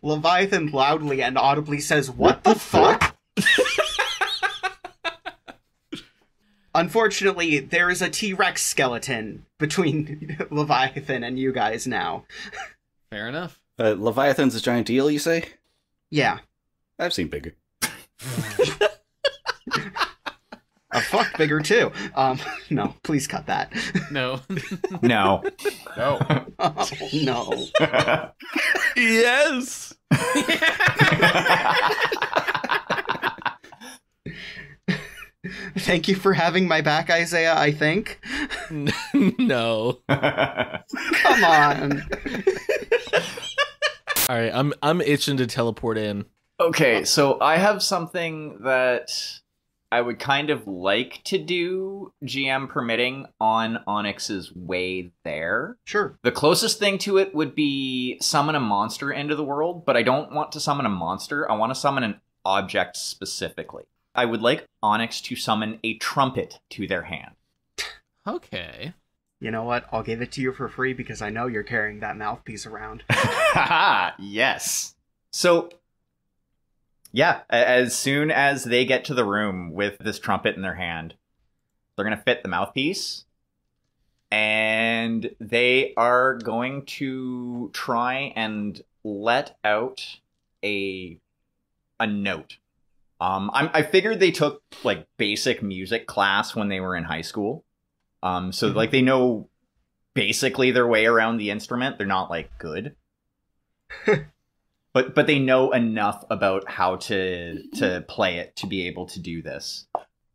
Leviathan loudly and audibly says, "What the fuck?" Unfortunately, there is a T-Rex skeleton between Leviathan and you guys now. Fair enough. Leviathan's a giant eel, you say? Yeah. I've seen bigger. A fuck bigger too. No, please cut that. No. No. No. Oh, no. Yes. Thank you for having my back, Isaiah, I think. No. Come on. All right, I'm itching to teleport in. Okay, so I have something that I would kind of like to do, GM permitting, on Onyx's way there. Sure. The closest thing to it would be summon a monster into the world, but I don't want to summon a monster. I want to summon an object specifically. I would like Onyx to summon a trumpet to their hand. Okay. You know what? I'll give it to you for free because I know you're carrying that mouthpiece around. Haha, yes. So, yeah, as soon as they get to the room with this trumpet in their hand, they're going to fit the mouthpiece, and they are going to try and let out a note. I figured they took, like, basic music class when they were in high school. So, like, they know basically their way around the instrument. They're not, like, good. But they know enough about how to play it to be able to do this.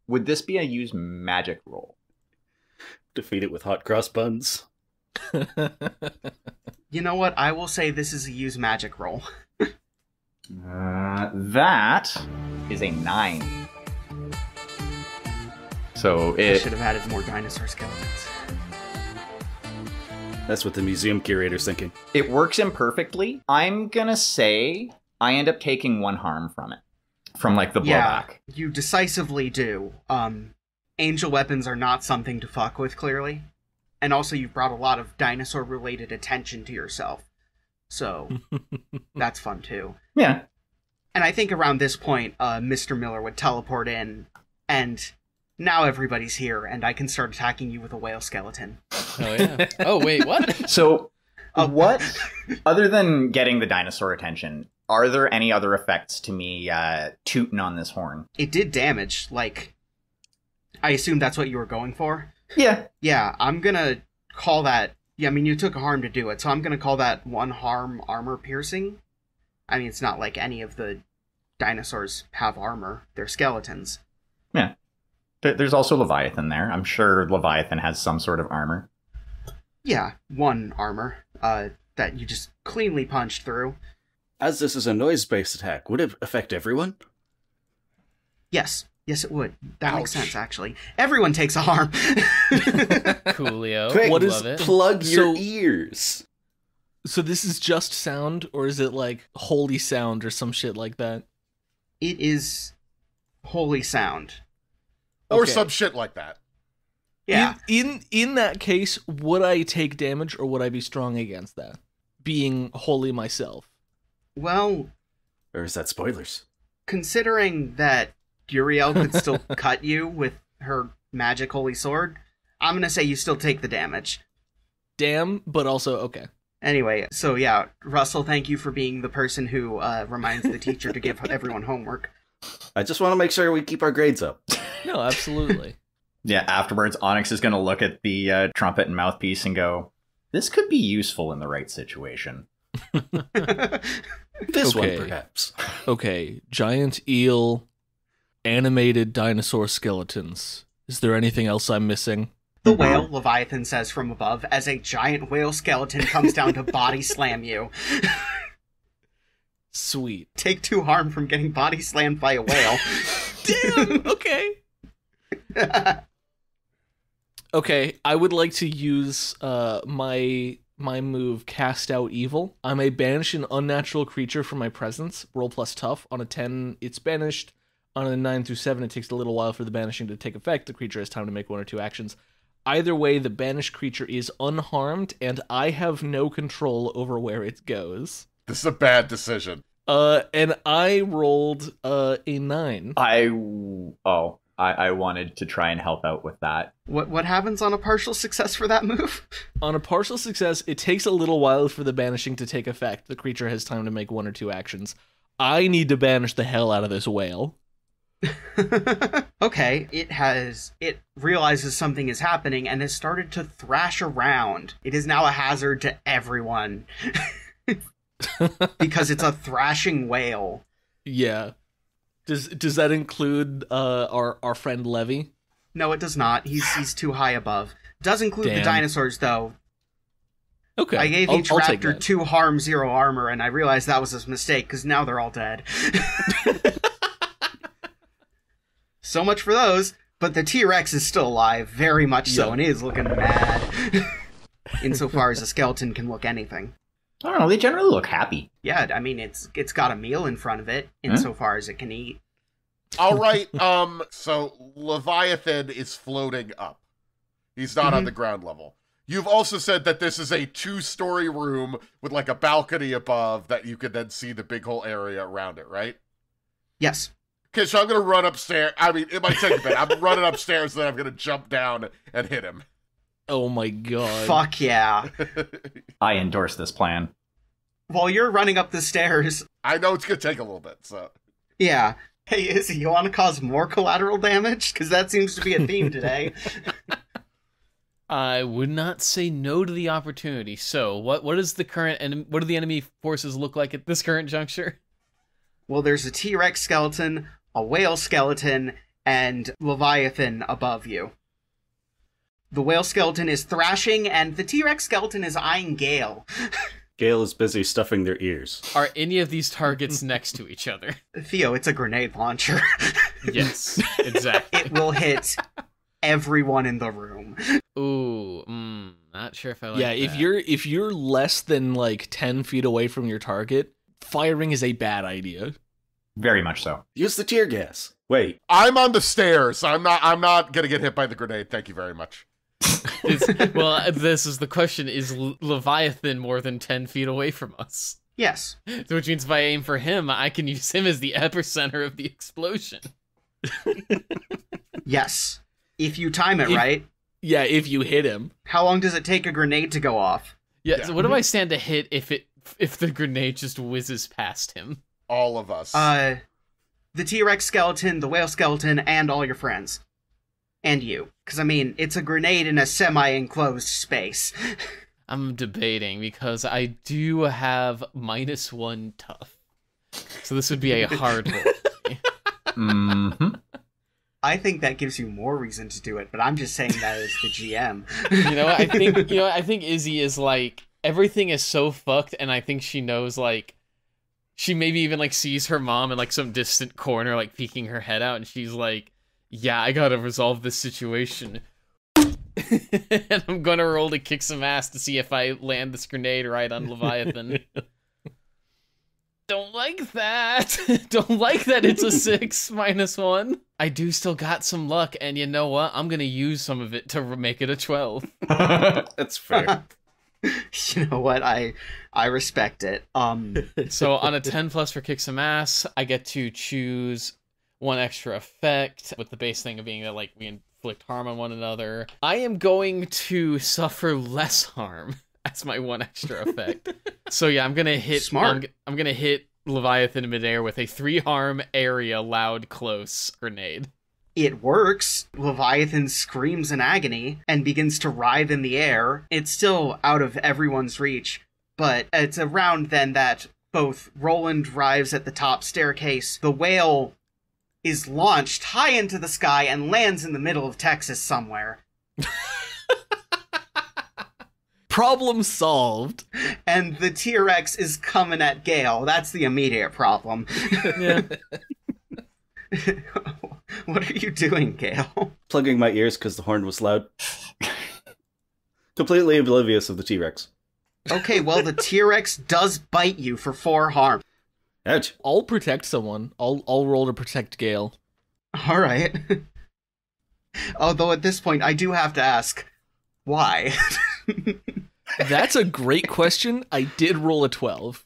Would this be a use magic roll? Defeat it with hot cross buns. You know what? I will say this is a use magic roll. That is a 9. So I should have added more dinosaur skeletons. That's what the museum curator's thinking. It works imperfectly. I'm gonna say I end up taking 1 harm from it. From, like, the blowback. Yeah, you decisively do. Angel weapons are not something to fuck with, clearly. And also you've brought a lot of dinosaur-related attention to yourself. So, that's fun, too. Yeah. And I think around this point, Mr. Miller would teleport in, and now everybody's here, and I can start attacking you with a whale skeleton. Oh, yeah. Oh, wait, what? So, what, other than getting the dinosaur attention, are there any other effects to me tooting on this horn? It did damage, like, I assume that's what you were going for? Yeah. Yeah, I'm gonna call that, yeah, I mean, you took a harm to do it, so I'm gonna call that 1 harm armor piercing. I mean, it's not like any of the dinosaurs have armor. They're skeletons. Yeah. There's also Leviathan there. I'm sure Leviathan has some sort of armor. Yeah, 1 armor that you just cleanly punched through. As this is a noise-based attack, would it affect everyone? Yes. Yes, it would. That makes sense, actually. Everyone takes a harm. Coolio. Quick, What Love is it. plug your So- ears. So this is just sound, or is it like holy sound or some shit like that? It is holy sound. Or Okay. some shit like that. Yeah. In that case, would I take damage or would I be strong against that? Being holy myself. Well, Or is that spoilers? considering that Uriel could still cut you with her magic holy sword, I'm gonna say you still take the damage. Damn, but also okay. Anyway, so yeah, Russell, thank you for being the person who reminds the teacher to give everyone homework. I just want to make sure we keep our grades up. No, absolutely. Yeah, afterwards, Onyx is going to look at the trumpet and mouthpiece and go, this could be useful in the right situation. This Okay. one, perhaps. Okay, giant eel, animated dinosaur skeletons. Is there anything else I'm missing? The whale, Leviathan says from above, as a giant whale skeleton comes down to body slam you. Sweet. Take 2 harm from getting body slammed by a whale. Damn, okay. Okay, I would like to use my move, Cast Out Evil. I may banish an unnatural creature from my presence. Roll plus tough. On a 10, it's banished. On a 9 through 7, it takes a little while for the banishing to take effect. The creature has time to make 1 or 2 actions. Either way, the banished creature is unharmed, and I have no control over where it goes. This is a bad decision. And I rolled a 9. I wanted to try and help out with that. What happens on a partial success for that move? On a partial success, it takes a little while for the banishing to take effect. The creature has time to make 1 or 2 actions. I need to banish the hell out of this whale. Okay, it realizes something is happening and has started to thrash around. It is now a hazard to everyone. Because it's a thrashing whale. Yeah. Does that include our friend Levy? No, it does not. He's too high above. Does include the Damn. dinosaurs, though. Okay. I gave each I'll take raptor that. 2 harm, 0 armor, and I realized that was a mistake, because now they're all dead. So much for those, but the T-Rex is still alive, very much so, Yeah. and it is looking mad. Insofar as a skeleton can look anything. I don't know, they generally look happy. Yeah, I mean, it's got a meal in front of it, insofar as it can eat. All right, so Leviathan is floating up. He's not on the ground level. You've also said that this is a 2-story room with like a balcony above that you could then see the big whole area around it, right? Yes. Okay, so I'm gonna run upstairs. I mean, it might take a bit. I'm running upstairs, then I'm gonna jump down and hit him. Oh my god. Fuck yeah. I endorse this plan. While you're running up the stairs, I know it's gonna take a little bit, so. yeah. Hey, Izzy, you want to cause more collateral damage? Because that seems to be a theme today. I would not say no to the opportunity. So, what is the current and what do the enemy forces look like at this current juncture? Well, there's a T-Rex skeleton, a whale skeleton, and Leviathan above you. The whale skeleton is thrashing, and the T-Rex skeleton is eyeing Gale. Gale is busy stuffing their ears. Are any of these targets next to each other? Theo, it's a grenade launcher. Yes, exactly. It will hit everyone in the room. Ooh, not sure if I like Yeah, that. if you're less than like 10 feet away from your target, firing is a bad idea. Very much so. Use the tear gas. Wait. I'm on the stairs. I'm not gonna get hit by the grenade. Thank you very much. Well, this is the question: is Leviathan more than 10 feet away from us? Yes. Which means if I aim for him, I can use him as the epicenter of the explosion. Yes. If you time it right. Yeah, if you hit him. How long does it take a grenade to go off? Yeah. So what do I stand to hit if the grenade just whizzes past him? All of us. The T-Rex skeleton, the whale skeleton, and all your friends. And you. Because, I mean, it's a grenade in a semi-enclosed space. I'm debating because I do have -1 tough. So this would be a hard roll. Mm-hmm. I think that gives you more reason to do it, but I'm just saying that as the GM. I think Izzy is like, everything is so fucked, and I think she knows, like, she maybe even, like, sees her mom in, like, some distant corner, like, peeking her head out, and she's like, yeah, I gotta resolve this situation. And I'm gonna roll to kick some ass to see if I land this grenade right on Leviathan. Don't like that. Don't like that it's a 6 -1. I do still got some luck, and you know what? I'm gonna use some of it to make it a 12. That's fair. You know what? I respect it. So on a 10+ for kick some ass, I get to choose one extra effect, with the base thing of being that, like, we inflict harm on one another. I am going to suffer less harm as my one extra effect. So yeah, I'm gonna hit. Smart. I'm gonna hit Leviathan in midair with a 3 harm area loud close grenade. It works. Leviathan screams in agony and begins to writhe in the air. It's still out of everyone's reach, but it's around then that both Roland arrives at the top staircase, the whale is launched high into the sky and lands in the middle of Texas somewhere. Problem solved. And the T-Rex is coming at Gale. That's the immediate problem. Yeah. What are you doing, Gale? Plugging my ears because the horn was loud. Completely oblivious of the T-Rex. Okay, well, the T-Rex does bite you for 4 harm. Ouch. I'll protect someone. I'll roll to protect Gale. All right. Although at this point, I do have to ask, why? That's a great question. I did roll a 12.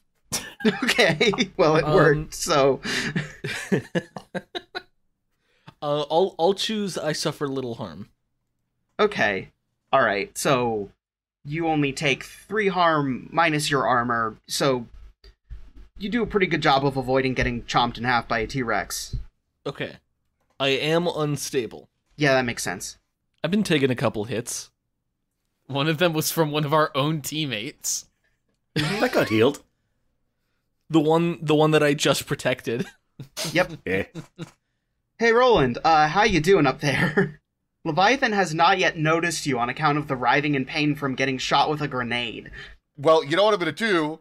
Okay, well, it worked, so... I'll choose I suffer little harm. Okay. All right, so you only take 3 harm minus your armor, so you do a pretty good job of avoiding getting chomped in half by a T-Rex. Okay. I am unstable. Yeah, that makes sense. I've been taking a couple hits. One of them was from one of our own teammates. That got healed. The one that I just protected. Yep. Yeah. Hey, Roland, how you doing up there? Leviathan has not yet noticed you on account of the writhing in pain from getting shot with a grenade. Well, you know what I'm going to do?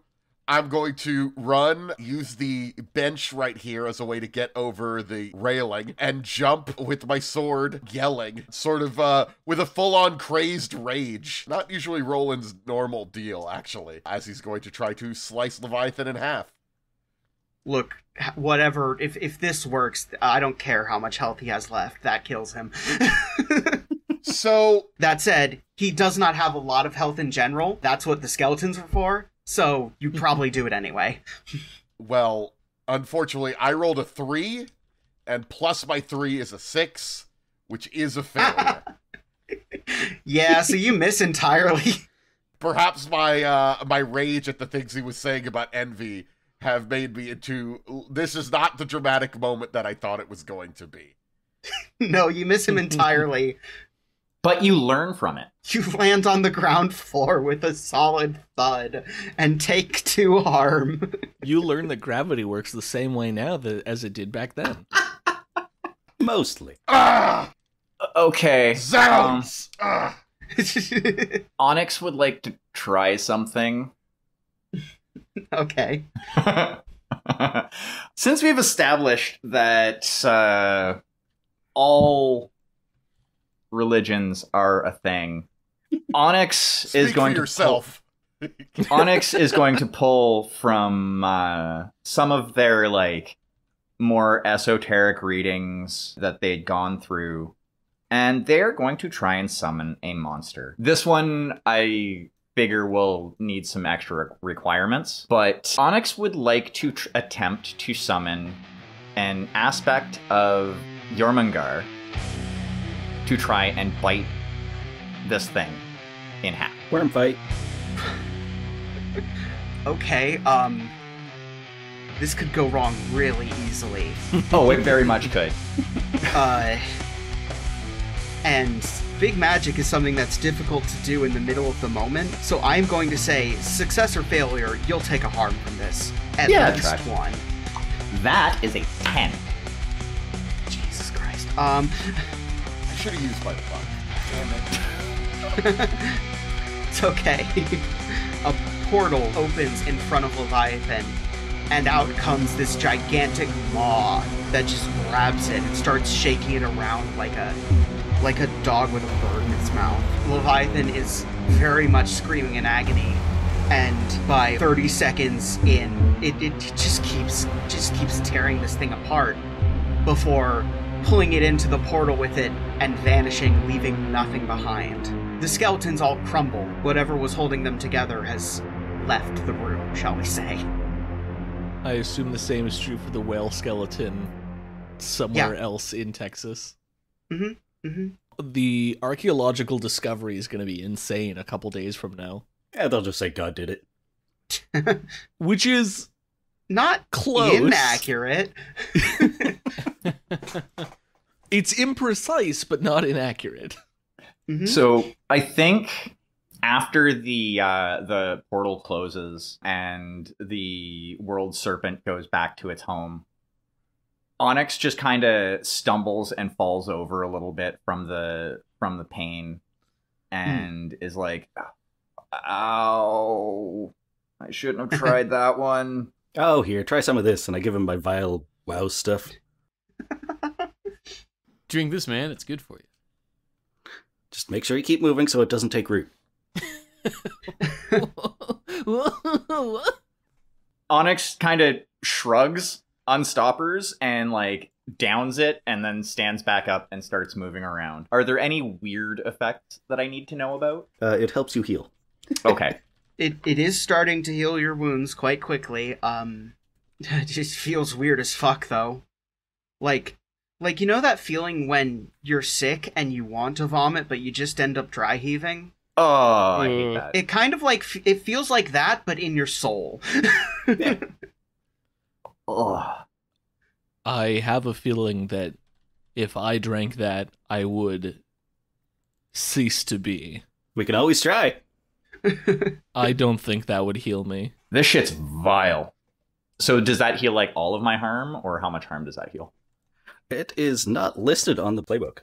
I'm going to run, use the bench right here as a way to get over the railing, and jump with my sword, yelling, sort of with a full-on crazed rage. Not usually Roland's normal deal, actually, as he's going to try to slice Leviathan in half. Look, whatever, if this works, I don't care how much health he has left. That kills him. So... That said, he does not have a lot of health in general. That's what the skeletons are for. So, you probably do it anyway. Well, unfortunately, I rolled a 3, and plus my 3 is a 6, which is a failure. Yeah, so you miss entirely. Perhaps my rage at the things he was saying about envy have made me into, this is not the dramatic moment that I thought it was going to be. No, you miss him entirely. But you learn from it. You land on the ground floor with a solid thud and take 2 harm. You learn that gravity works the same way now as it did back then. Mostly. Okay. Zounds! Onyx would like to try something. Okay. Since we've established that all religions are a thing, Onyx is going to yourself. Onyx is going to pull from some of their like more esoteric readings that they'd gone through, and they're going to try and summon a monster. This one I figure will need some extra requirements, but Onyx would like to attempt to summon an aspect of Jormungandr to try and bite this thing in half. Worm fight. Okay, this could go wrong really easily. Oh, it very much could. And big magic is something that's difficult to do in the middle of the moment, so I'm going to say success or failure, you'll take a harm from this. At least one. That is a 10. Jesus Christ. I should have used my luck. Damn it. It's okay. A portal opens in front of Leviathan, and out comes this gigantic maw that just grabs it and starts shaking it around like a dog with a bird in its mouth. Leviathan is very much screaming in agony, and by 30 seconds in, it just keeps tearing this thing apart before pulling it into the portal with it and vanishing, leaving nothing behind. The skeletons all crumble. Whatever was holding them together has left the room, shall we say. I assume the same is true for the whale skeleton somewhere else in Texas. Mm-hmm. Mm-hmm. The archaeological discovery is going to be insane a couple days from now. Yeah, they'll just say God did it. Which is not close. Inaccurate. It's imprecise, but not inaccurate. Mm-hmm. So I think after the portal closes and the world serpent goes back to its home, Onyx just kind of stumbles and falls over a little bit from the pain, and is like, "Ow! I shouldn't have tried that one." Oh, here, try some of this, and I give him my vile wow stuff. Drink this, man. It's good for you. Just make sure you keep moving so it doesn't take root. Onyx kind of shrugs Unstoppers and like downs it and then stands back up and starts moving around. Are there any weird effects that I need to know about? It helps you heal. Okay. It is starting to heal your wounds quite quickly. It just feels weird as fuck though. Like you know that feeling when you're sick and you want to vomit but you just end up dry heaving? Oh, I hate that. It kind of like it feels like that but in your soul. Yeah. Ugh. I have a feeling that if I drank that, I would cease to be. We can always try. I don't think that would heal me. This shit's vile. So does that heal like all of my harm, or how much harm does that heal? It is not listed on the playbook.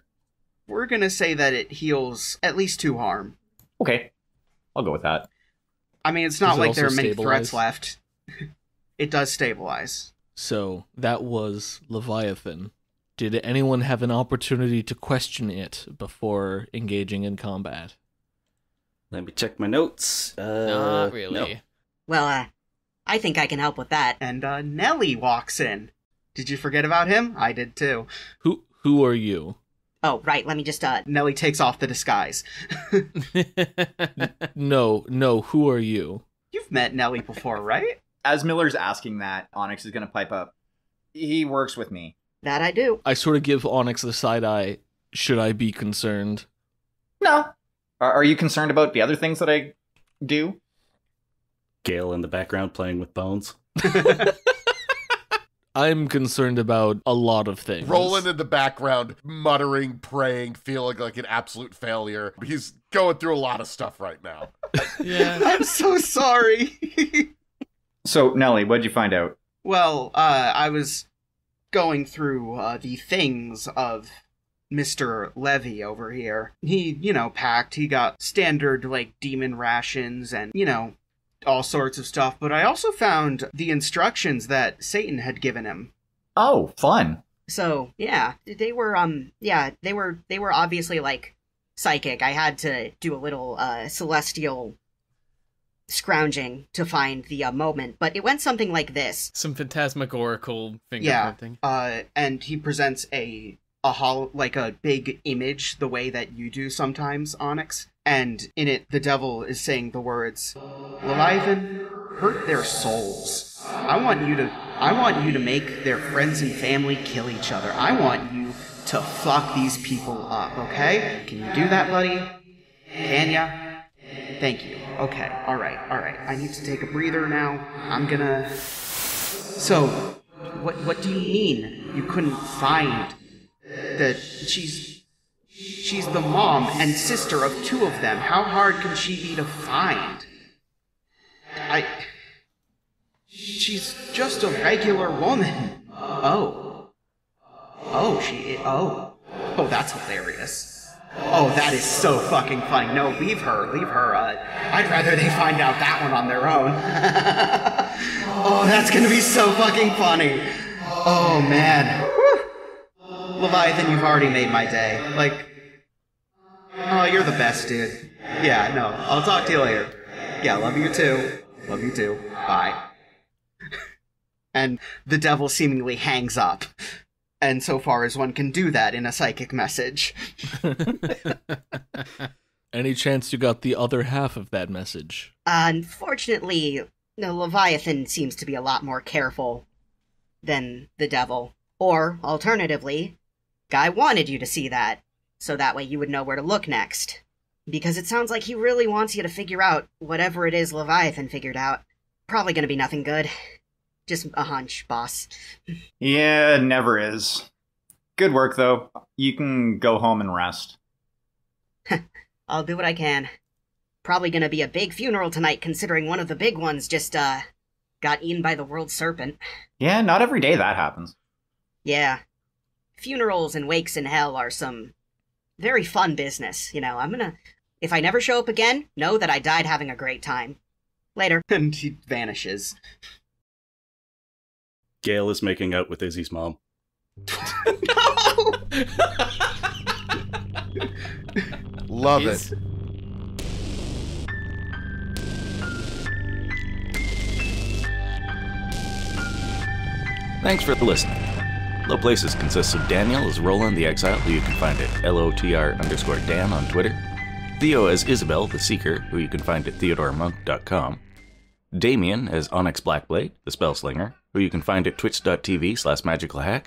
we're gonna say that it heals at least 2 harm. Okay, I'll go with that. I mean, it's not Does it like there are also many stabilize? threats left. It does stabilize. So that was Leviathan. Did anyone have an opportunity to question it before engaging in combat? Let me check my notes. Not really. No. Well, I think I can help with that. And Nelly walks in. Did you forget about him? I did too. Who are you? Oh, right, let me just, Nelly takes off the disguise. No, who are you? You've met Nelly before, right? As Miller's asking that, Onyx is going to pipe up. He works with me. that I do. I sort of give Onyx the side eye. Should I be concerned? No. Are you concerned about the other things that I do? Gale in the background playing with bones. I'm concerned about a lot of things. Roland in the background, muttering, praying, feeling like an absolute failure. He's going through a lot of stuff right now. Yeah. I'm so sorry. So, Nelly, what'd you find out? Well, I was going through the things of Mr. Levy over here. He, packed. He got standard, demon rations and, all sorts of stuff. But I also found the instructions that Satan had given him. Oh, fun. So, yeah, they were obviously, psychic. I had to do a little, celestial scrounging to find the moment, but it went something like this. Some phantasmagorical Yeah, fingerprinting. and he presents a big image the way that you do sometimes, Onyx. And in it, the devil is saying the words, Leviathan, hurt their souls. I want you to make their friends and family kill each other. I want you to fuck these people up, okay? Can you do that, buddy? Can ya? Thank you. Okay, alright. I need to take a breather now. I'm gonna... So, what do you mean you couldn't find that she's the mom and sister of 2 of them? How hard can she be to find? She's just a regular woman. Oh, that's hilarious. Oh, that is so fucking funny. No, leave her. I'd rather they find out that one on their own. Oh, that's gonna be so fucking funny. Oh, man. Whew. Leviathan, you've already made my day. Oh, you're the best, dude. Yeah, no, I'll talk to you later. Yeah, love you too. Bye. And the devil seemingly hangs up. And so far as one can do that in a psychic message. Any chance you got the other half of that message? Unfortunately, the Leviathan seems to be a lot more careful than the devil. Or, alternatively, Guy wanted you to see that, so that way you would know where to look next. Because it sounds like he really wants you to figure out whatever it is Leviathan figured out. Probably gonna be nothing good. Just a hunch, boss. Yeah, never is. Good work, though. You can go home and rest. I'll do what I can. Probably gonna be a big funeral tonight, considering one of the big ones just, got eaten by the world serpent. Yeah, not every day that happens. Yeah. Funerals and wakes in hell are some very fun business, if I never show up again, know that I died having a great time. Later. And he vanishes. Gale is making out with Izzy's mom. No! Love it. Thanks for listening. Low Places consists of Daniel as Roland the Exile, who you can find at LOTR_Dan on Twitter. Theo as Isabelle the Seeker, who you can find at TheodoreMonk.com. Damien as Onyx Blackblade, the Spellslinger, who you can find at twitch.tv/magicalhack.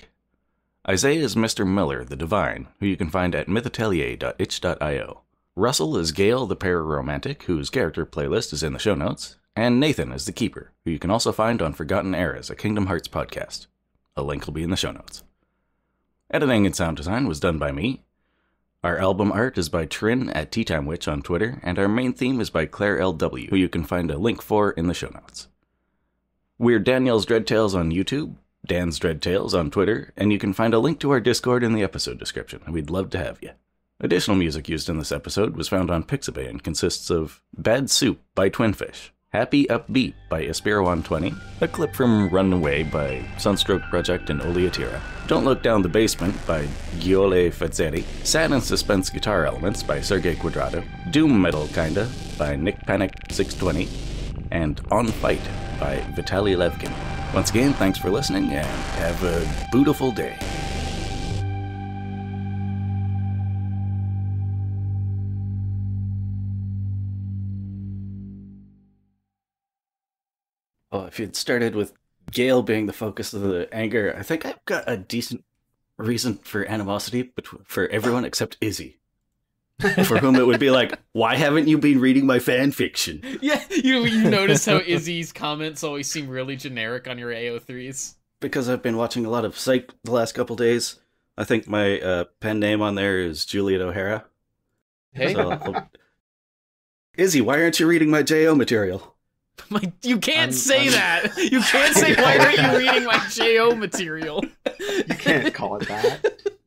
Isaiah is Mr. Miller, the Divine, who you can find at mythatelier.itch.io. Russell is Gale, the Pararomantic, whose character playlist is in the show notes. And Nathan is the Keeper, who you can also find on Forgotten Eras, a Kingdom Hearts podcast. A link will be in the show notes. Editing and sound design was done by me. Our album art is by Trin at Teatime Witch on Twitter, and our main theme is by Claire L.W., who you can find a link for in the show notes. We're Daniel's Dread Tales on YouTube, Dan's Dread Tales on Twitter, and you can find a link to our Discord in the episode description. We'd love to have you. Additional music used in this episode was found on Pixabay and consists of Bad Soup by Twinfish, Happy Upbeat by Aspiro120, a clip from Run Away by Sunstroke Project and Oliatira, Don't Look Down the Basement by Giole Fazzeri, Sad and Suspense Guitar Elements by Sergei Quadrado, Doom Metal Kinda by Nick Panic 620, and On Fight by Vitaly Levkin. Once again, thanks for listening and have a beautiful day. Oh, if you'd started with Gale being the focus of the anger, I think I've got a decent reason for animosity for everyone except Izzy. For whom it would be like, why haven't you been reading my fan fiction? Yeah, you notice how Izzy's comments always seem really generic on your AO3s. Because I've been watching a lot of Psych the last couple days. I think my pen name on there is Juliet O'Hara. Hey. So Izzy, why aren't you reading my JO material? You can't say that. You can't say, why aren't you reading my JO material? You can't call it that.